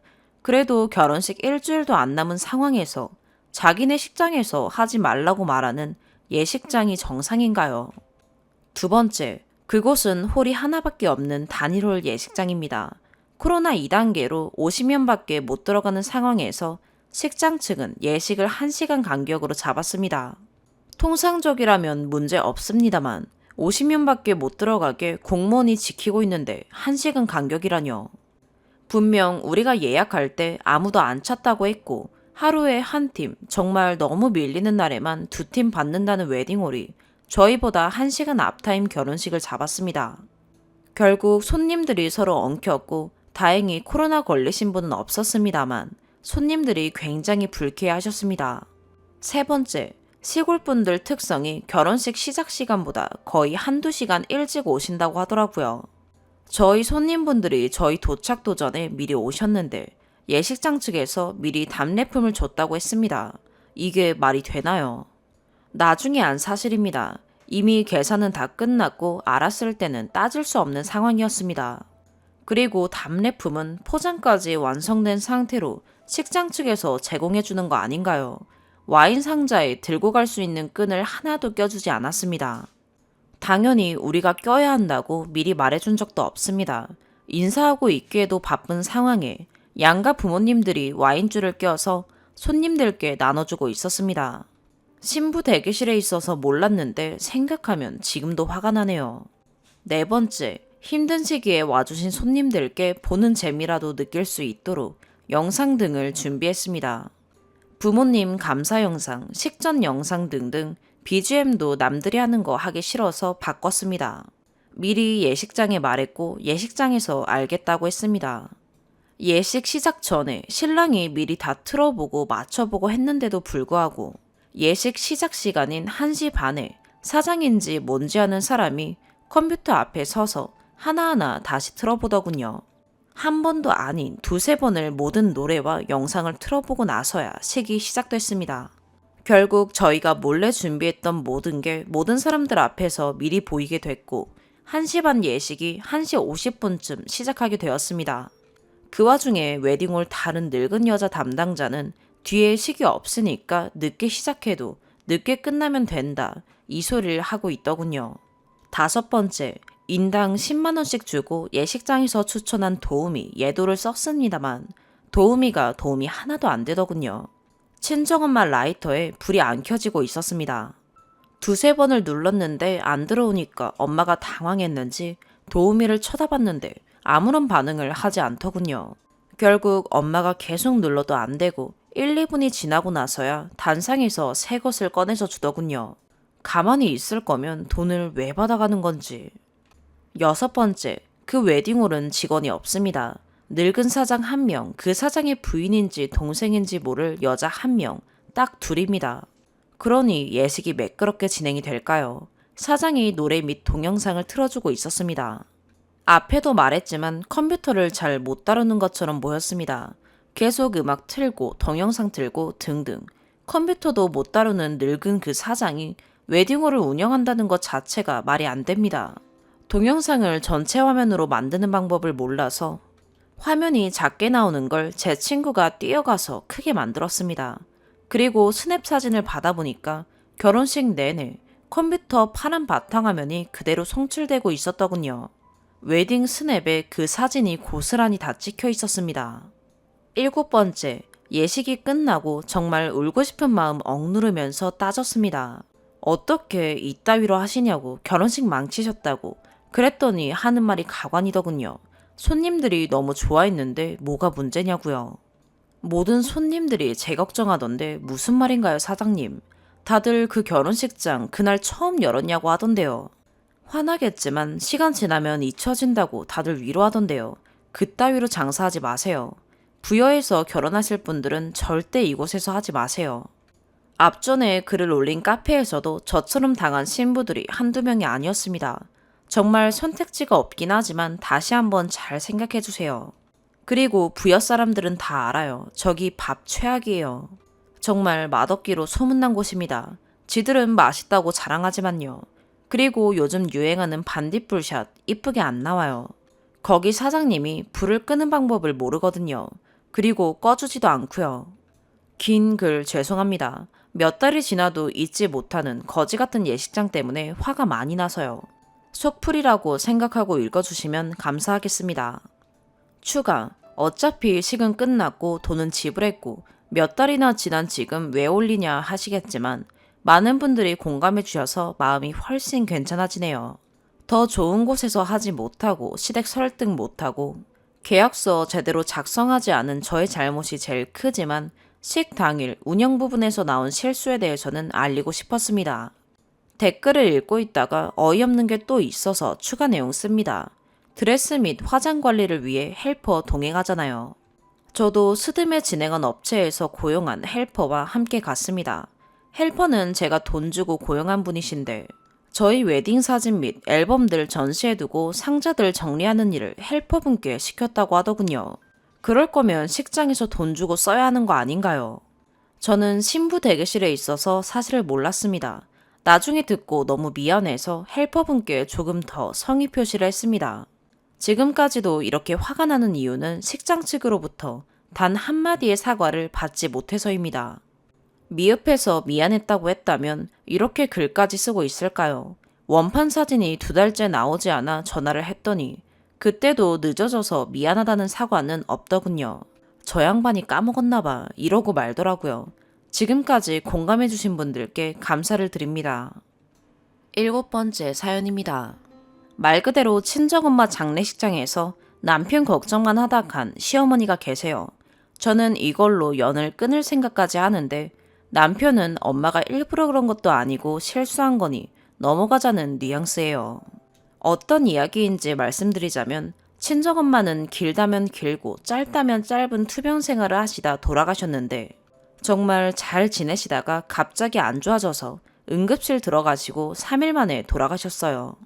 그래도 결혼식 일주일도 안 남은 상황에서 자기네 식장에서 하지 말라고 말하는 예식장이 정상인가요? 2번째, 그곳은 홀이 하나밖에 없는 단일홀 예식장입니다. 코로나 2단계로 50명밖에 못 들어가는 상황에서 식장 측은 예식을 1시간 간격으로 잡았습니다. 통상적이라면 문제 없습니다만 50명밖에 못 들어가게 공무원이 지키고 있는데 1시간 간격이라뇨. 분명 우리가 예약할 때 아무도 안 찼다고 했고 하루에 한 팀, 정말 너무 밀리는 날에만 2팀 받는다는 웨딩홀이 저희보다 1시간 앞타임 결혼식을 잡았습니다. 결국 손님들이 서로 엉켰고 다행히 코로나 걸리신 분은 없었습니다만 손님들이 굉장히 불쾌해하셨습니다. 3번째, 시골분들 특성이 결혼식 시작 시간보다 거의 한두 시간 일찍 오신다고 하더라고요. 저희 손님분들이 저희 도착도 전에 미리 오셨는데 예식장 측에서 미리 답례품을 줬다고 했습니다. 이게 말이 되나요? 나중에 안 사실입니다. 이미 계산은 다 끝났고 알았을 때는 따질 수 없는 상황이었습니다. 그리고 답례품은 포장까지 완성된 상태로 식장 측에서 제공해 주는 거 아닌가요? 와인 상자에 들고 갈 수 있는 끈을 하나도 껴주지 않았습니다. 당연히 우리가 껴야 한다고 미리 말해준 적도 없습니다. 인사하고 있기에도 바쁜 상황에 양가 부모님들이 와인줄을 껴서 손님들께 나눠주고 있었습니다. 신부 대기실에 있어서 몰랐는데 생각하면 지금도 화가 나네요. 네 번째, 힘든 시기에 와주신 손님들께 보는 재미라도 느낄 수 있도록 영상 등을 준비했습니다. 부모님 감사 영상, 식전 영상 등등 BGM도 남들이 하는 거 하기 싫어서 바꿨습니다. 미리 예식장에 말했고 예식장에서 알겠다고 했습니다. 예식 시작 전에 신랑이 미리 다 틀어보고 맞춰보고 했는데도 불구하고 예식 시작 시간인 1시 반에 사장인지 뭔지 아는 사람이 컴퓨터 앞에 서서 하나하나 다시 틀어보더군요. 한 번도 아닌 두세 번을 모든 노래와 영상을 틀어보고 나서야 식이 시작됐습니다. 결국 저희가 몰래 준비했던 모든 게 모든 사람들 앞에서 미리 보이게 됐고 1시 반 예식이 1시 50분쯤 시작하게 되었습니다. 그 와중에 웨딩홀 다른 늙은 여자 담당자는 뒤에 식이 없으니까 늦게 시작해도 늦게 끝나면 된다 이 소리를 하고 있더군요. 다섯 번째, 인당 10만원씩 주고 예식장에서 추천한 도우미 예도를 썼습니다만 도우미 하나도 안 되더군요. 친정엄마 라이터에 불이 안 켜지고 있었습니다. 두세 번을 눌렀는데 안 들어오니까 엄마가 당황했는지 도우미를 쳐다봤는데 아무런 반응을 하지 않더군요. 결국 엄마가 계속 눌러도 안 되고 1, 2분이 지나고 나서야 단상에서 새 것을 꺼내서 주더군요. 가만히 있을 거면 돈을 왜 받아가는 건지. 여섯 번째, 그 웨딩홀은 직원이 없습니다. 늙은 사장 1명, 그 사장의 부인인지 동생인지 모를 여자 1명, 딱 둘입니다. 그러니 예식이 매끄럽게 진행이 될까요? 사장이 노래 및 동영상을 틀어주고 있었습니다. 앞에도 말했지만 컴퓨터를 잘 못 다루는 것처럼 보였습니다. 계속 음악 틀고 동영상 틀고 등등. 컴퓨터도 못 다루는 늙은 그 사장이 웨딩홀을 운영한다는 것 자체가 말이 안 됩니다. 동영상을 전체 화면으로 만드는 방법을 몰라서 화면이 작게 나오는 걸 제 친구가 뛰어가서 크게 만들었습니다. 그리고 스냅 사진을 받아보니까 결혼식 내내 컴퓨터 파란 바탕화면이 그대로 송출되고 있었더군요. 웨딩 스냅에 그 사진이 고스란히 다 찍혀 있었습니다. 일곱 번째, 예식이 끝나고 정말 울고 싶은 마음 억누르면서 따졌습니다. 어떻게 이따위로 하시냐고, 결혼식 망치셨다고. 그랬더니 하는 말이 가관이더군요. 손님들이 너무 좋아했는데 뭐가 문제냐고요. 모든 손님들이 제 걱정하던데 무슨 말인가요, 사장님? 다들 그 결혼식장 그날 처음 열었냐고 하던데요. 화나겠지만 시간 지나면 잊혀진다고 다들 위로하던데요. 그따위로 장사하지 마세요. 부여에서 결혼하실 분들은 절대 이곳에서 하지 마세요. 앞전에 글을 올린 카페에서도 저처럼 당한 신부들이 한두 명이 아니었습니다. 정말 선택지가 없긴 하지만 다시 한번 잘 생각해 주세요. 그리고 부여 사람들은 다 알아요. 저기 밥 최악이에요. 정말 맛없기로 소문난 곳입니다. 지들은 맛있다고 자랑하지만요. 그리고 요즘 유행하는 반딧불샷 이쁘게 안 나와요. 거기 사장님이 불을 끄는 방법을 모르거든요. 그리고 꺼주지도 않고요. 긴 글 죄송합니다. 몇 달이 지나도 잊지 못하는 거지 같은 예식장 때문에 화가 많이 나서요. 속풀이라고 생각하고 읽어주시면 감사하겠습니다. 추가, 어차피 식은 끝났고 돈은 지불했고 몇 달이나 지난 지금 왜 올리냐 하시겠지만 많은 분들이 공감해 주셔서 마음이 훨씬 괜찮아지네요. 더 좋은 곳에서 하지 못하고 시댁 설득 못하고 계약서 제대로 작성하지 않은 저의 잘못이 제일 크지만 식 당일 운영 부분에서 나온 실수에 대해서는 알리고 싶었습니다. 댓글을 읽고 있다가 어이없는 게 또 있어서 추가 내용 씁니다. 드레스 및 화장 관리를 위해 헬퍼 동행하잖아요. 저도 스드메 진행한 업체에서 고용한 헬퍼와 함께 갔습니다. 헬퍼는 제가 돈 주고 고용한 분이신데 저희 웨딩 사진 및 앨범들 전시해두고 상자들 정리하는 일을 헬퍼분께 시켰다고 하더군요. 그럴 거면 식장에서 돈 주고 써야 하는 거 아닌가요? 저는 신부 대기실에 있어서 사실을 몰랐습니다. 나중에 듣고 너무 미안해서 헬퍼분께 조금 더 성의 표시를 했습니다. 지금까지도 이렇게 화가 나는 이유는 식장 측으로부터 단 한마디의 사과를 받지 못해서입니다. 미흡해서 미안했다고 했다면 이렇게 글까지 쓰고 있을까요? 원판 사진이 2달째 나오지 않아 전화를 했더니 그때도 늦어져서 미안하다는 사과는 없더군요. 저 양반이 까먹었나봐 이러고 말더라고요. 지금까지 공감해주신 분들께 감사를 드립니다. 7번째 사연입니다. 말 그대로 친정엄마 장례식장에서 남편 걱정만 하다 간 시어머니가 계세요. 저는 이걸로 연을 끊을 생각까지 하는데 남편은 엄마가 일부러 그런 것도 아니고 실수한 거니 넘어가자는 뉘앙스예요. 어떤 이야기인지 말씀드리자면 친정엄마는 길다면 길고 짧다면 짧은 투병 생활을 하시다 돌아가셨는데 정말 잘 지내시다가 갑자기 안 좋아져서 응급실 들어가시고 3일 만에 돌아가셨어요.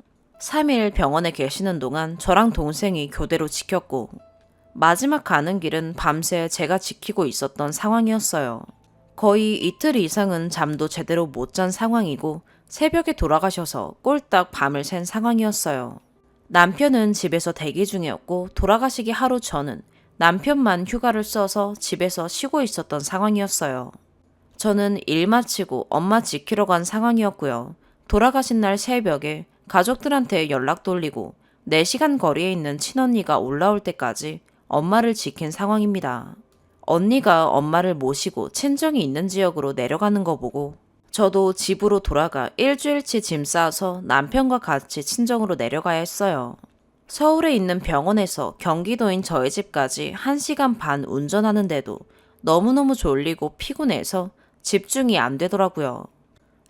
3일 병원에 계시는 동안 저랑 동생이 교대로 지켰고 마지막 가는 길은 밤새 제가 지키고 있었던 상황이었어요. 거의 이틀 이상은 잠도 제대로 못 잔 상황이고 새벽에 돌아가셔서 꼴딱 밤을 샌 상황이었어요. 남편은 집에서 대기 중이었고 돌아가시기 하루 전은 남편만 휴가를 써서 집에서 쉬고 있었던 상황이었어요. 저는 일 마치고 엄마 지키러 간 상황이었고요. 돌아가신 날 새벽에 가족들한테 연락 돌리고 4시간 거리에 있는 친언니가 올라올 때까지 엄마를 지킨 상황입니다. 언니가 엄마를 모시고 친정이 있는 지역으로 내려가는 거 보고 저도 집으로 돌아가 일주일치 짐 싸서 남편과 같이 친정으로 내려가야 했어요. 서울에 있는 병원에서 경기도인 저희 집까지 1시간 반 운전하는데도 너무너무 졸리고 피곤해서 집중이 안 되더라고요.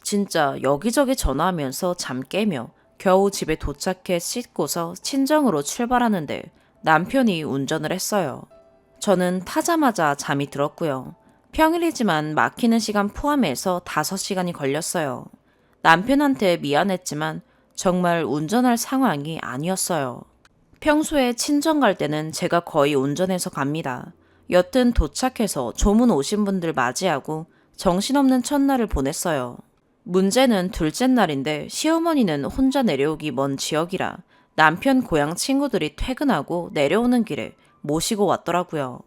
진짜 여기저기 전화하면서 잠 깨며 겨우 집에 도착해 씻고서 친정으로 출발하는데 남편이 운전을 했어요. 저는 타자마자 잠이 들었고요. 평일이지만 막히는 시간 포함해서 5시간이 걸렸어요. 남편한테 미안했지만 정말 운전할 상황이 아니었어요. 평소에 친정 갈 때는 제가 거의 운전해서 갑니다. 여튼 도착해서 조문 오신 분들 맞이하고 정신없는 첫날을 보냈어요. 문제는 둘째 날인데 시어머니는 혼자 내려오기 먼 지역이라 남편 고향 친구들이 퇴근하고 내려오는 길에 모시고 왔더라고요.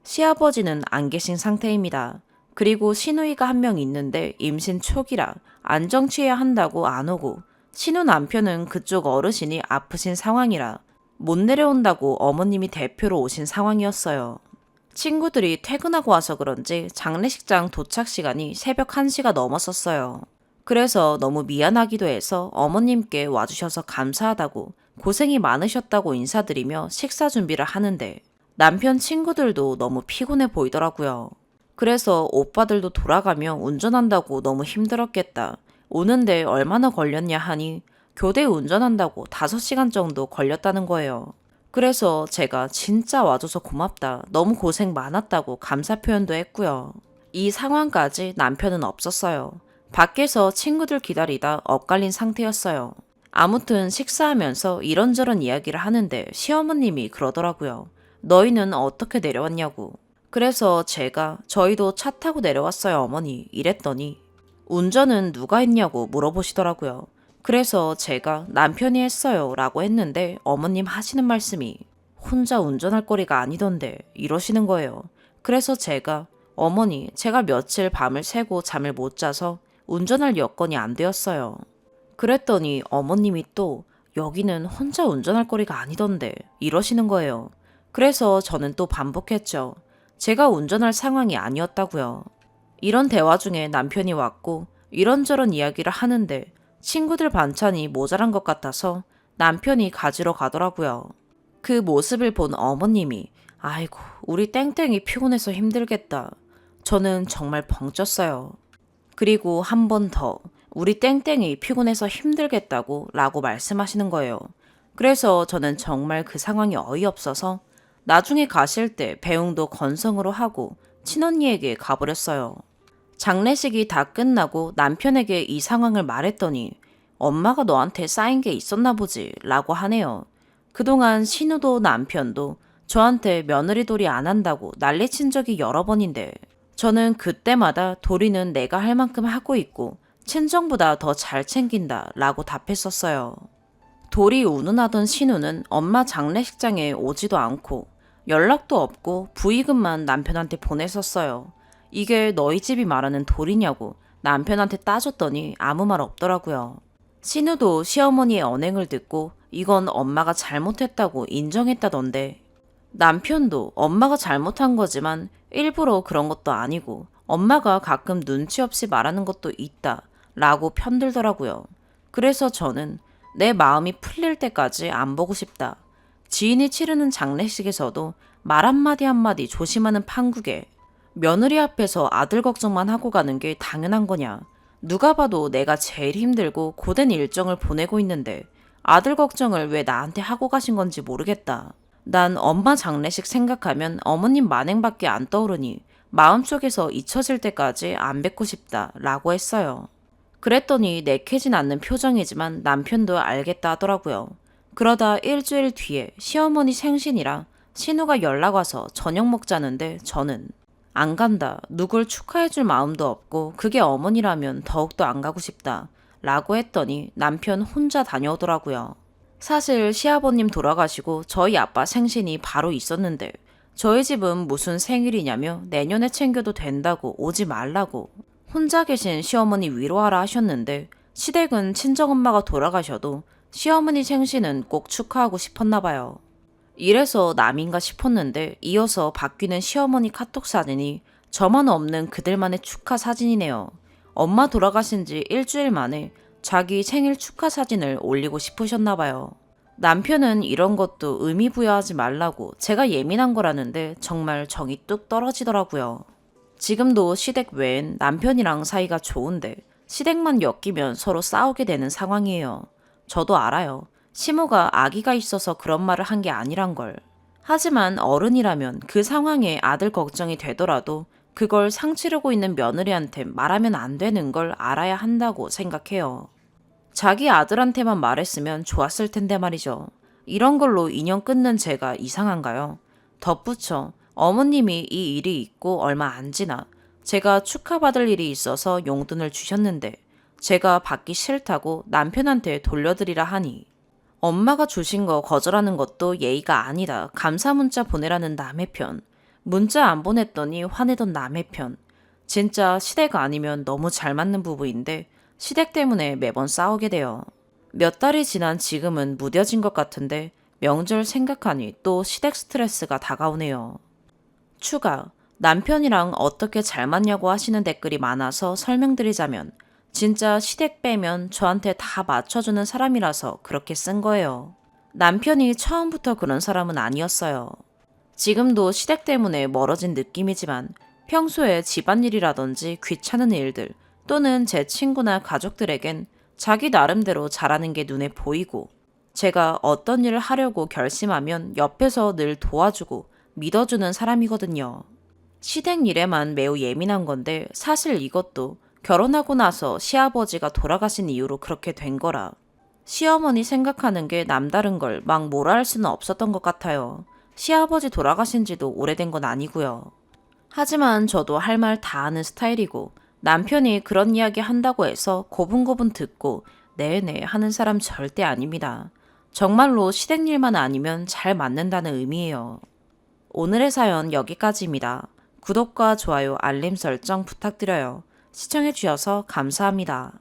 시아버지는 안 계신 상태입니다. 그리고 시누이가 한 명 있는데 임신 초기라 안정취해야 한다고 안 오고 시누 남편은 그쪽 어르신이 아프신 상황이라 못 내려온다고 어머님이 대표로 오신 상황이었어요. 친구들이 퇴근하고 와서 그런지 장례식장 도착 시간이 새벽 1시가 넘었었어요. 그래서 너무 미안하기도 해서 어머님께 와주셔서 감사하다고 고생이 많으셨다고 인사드리며 식사 준비를 하는데 남편 친구들도 너무 피곤해 보이더라고요. 그래서 오빠들도 돌아가며 운전한다고 너무 힘들었겠다. 오는데 얼마나 걸렸냐 하니 교대 운전한다고 5시간 정도 걸렸다는 거예요. 그래서 제가 진짜 와줘서 고맙다. 너무 고생 많았다고 감사 표현도 했고요. 이 상황까지 남편은 없었어요. 밖에서 친구들 기다리다 엇갈린 상태였어요. 아무튼 식사하면서 이런저런 이야기를 하는데 시어머님이 그러더라고요. 너희는 어떻게 내려왔냐고. 그래서 제가 저희도 차 타고 내려왔어요 어머니 이랬더니 운전은 누가 했냐고 물어보시더라고요. 그래서 제가 남편이 했어요 라고 했는데 어머님 하시는 말씀이 혼자 운전할 거리가 아니던데 이러시는 거예요. 그래서 제가 어머니 제가 며칠 밤을 새고 잠을 못 자서 운전할 여건이 안 되었어요. 그랬더니 어머님이 또 여기는 혼자 운전할 거리가 아니던데 이러시는 거예요. 그래서 저는 또 반복했죠. 제가 운전할 상황이 아니었다고요. 이런 대화 중에 남편이 왔고 이런저런 이야기를 하는데 친구들 반찬이 모자란 것 같아서 남편이 가지러 가더라고요. 그 모습을 본 어머님이 아이고 우리 땡땡이 피곤해서 힘들겠다. 저는 정말 벙쪘어요. 그리고 한 번 더 우리 땡땡이 피곤해서 힘들겠다고 라고 말씀하시는 거예요. 그래서 저는 정말 그 상황이 어이없어서 나중에 가실 때 배웅도 건성으로 하고 친언니에게 가버렸어요. 장례식이 다 끝나고 남편에게 이 상황을 말했더니 엄마가 너한테 쌓인 게 있었나 보지 라고 하네요. 그동안 신우도 남편도 저한테 며느리 도리 안 한다고 난리친 적이 여러 번인데 저는 그때마다 도리는 내가 할 만큼 하고 있고 친정보다 더 잘 챙긴다 라고 답했었어요. 도리 운운하던 신우는 엄마 장례식장에 오지도 않고 연락도 없고 부의금만 남편한테 보냈었어요. 이게 너희 집이 말하는 도리냐고 남편한테 따졌더니 아무 말 없더라고요. 신우도 시어머니의 언행을 듣고 이건 엄마가 잘못했다고 인정했다던데 남편도 엄마가 잘못한 거지만 일부러 그런 것도 아니고 엄마가 가끔 눈치 없이 말하는 것도 있다 라고 편들더라고요. 그래서 저는 내 마음이 풀릴 때까지 안 보고 싶다. 지인이 치르는 장례식에서도 말 한마디 한마디 조심하는 판국에 며느리 앞에서 아들 걱정만 하고 가는 게 당연한 거냐. 누가 봐도 내가 제일 힘들고 고된 일정을 보내고 있는데 아들 걱정을 왜 나한테 하고 가신 건지 모르겠다. 난 엄마 장례식 생각하면 어머님 만행밖에 안 떠오르니 마음속에서 잊혀질 때까지 안 뵙고 싶다 라고 했어요. 그랬더니 내키진 않는 표정이지만 남편도 알겠다 하더라고요. 그러다 일주일 뒤에 시어머니 생신이라 신우가 연락 와서 저녁 먹자는데 저는 안 간다. 누굴 축하해줄 마음도 없고 그게 어머니라면 더욱더 안 가고 싶다. 라고 했더니 남편 혼자 다녀오더라고요. 사실 시아버님 돌아가시고 저희 아빠 생신이 바로 있었는데 저희 집은 무슨 생일이냐며 내년에 챙겨도 된다고 오지 말라고 혼자 계신 시어머니 위로하라 하셨는데 시댁은 친정엄마가 돌아가셔도 시어머니 생신은 꼭 축하하고 싶었나 봐요. 이래서 남인가 싶었는데 이어서 바뀌는 시어머니 카톡 사진이 저만 없는 그들만의 축하 사진이네요. 엄마 돌아가신 지 일주일 만에 자기 생일 축하 사진을 올리고 싶으셨나 봐요. 남편은 이런 것도 의미 부여하지 말라고 제가 예민한 거라는데 정말 정이 뚝 떨어지더라고요. 지금도 시댁 외엔 남편이랑 사이가 좋은데 시댁만 엮이면 서로 싸우게 되는 상황이에요. 저도 알아요. 시모가 아기가 있어서 그런 말을 한 게 아니란 걸. 하지만 어른이라면 그 상황에 아들 걱정이 되더라도 그걸 상치르고 있는 며느리한테 말하면 안 되는 걸 알아야 한다고 생각해요. 자기 아들한테만 말했으면 좋았을 텐데 말이죠. 이런 걸로 인연 끊는 제가 이상한가요? 덧붙여 어머님이 이 일이 있고 얼마 안 지나 제가 축하받을 일이 있어서 용돈을 주셨는데 제가 받기 싫다고 남편한테 돌려드리라 하니 엄마가 주신 거 거절하는 것도 예의가 아니다. 감사 문자 보내라는 남의 편. 문자 안 보냈더니 화내던 남의 편. 진짜 시댁 아니면 너무 잘 맞는 부부인데 시댁 때문에 매번 싸우게 돼요. 몇 달이 지난 지금은 무뎌진 것 같은데 명절 생각하니 또 시댁 스트레스가 다가오네요. 추가, 남편이랑 어떻게 잘 맞냐고 하시는 댓글이 많아서 설명드리자면 진짜 시댁 빼면 저한테 다 맞춰주는 사람이라서 그렇게 쓴 거예요. 남편이 처음부터 그런 사람은 아니었어요. 지금도 시댁 때문에 멀어진 느낌이지만 평소에 집안일이라든지 귀찮은 일들 또는 제 친구나 가족들에겐 자기 나름대로 잘하는 게 눈에 보이고 제가 어떤 일을 하려고 결심하면 옆에서 늘 도와주고 믿어주는 사람이거든요. 시댁 일에만 매우 예민한 건데 사실 이것도 결혼하고 나서 시아버지가 돌아가신 이후로 그렇게 된 거라 시어머니 생각하는 게 남다른 걸 막 뭐라 할 수는 없었던 것 같아요. 시아버지 돌아가신 지도 오래된 건 아니고요. 하지만 저도 할 말 다 하는 스타일이고 남편이 그런 이야기 한다고 해서 고분고분 듣고 네네 하는 사람 절대 아닙니다. 정말로 시댁 일만 아니면 잘 맞는다는 의미예요. 오늘의 사연 여기까지입니다. 구독과 좋아요, 알림 설정 부탁드려요. 시청해주셔서 감사합니다.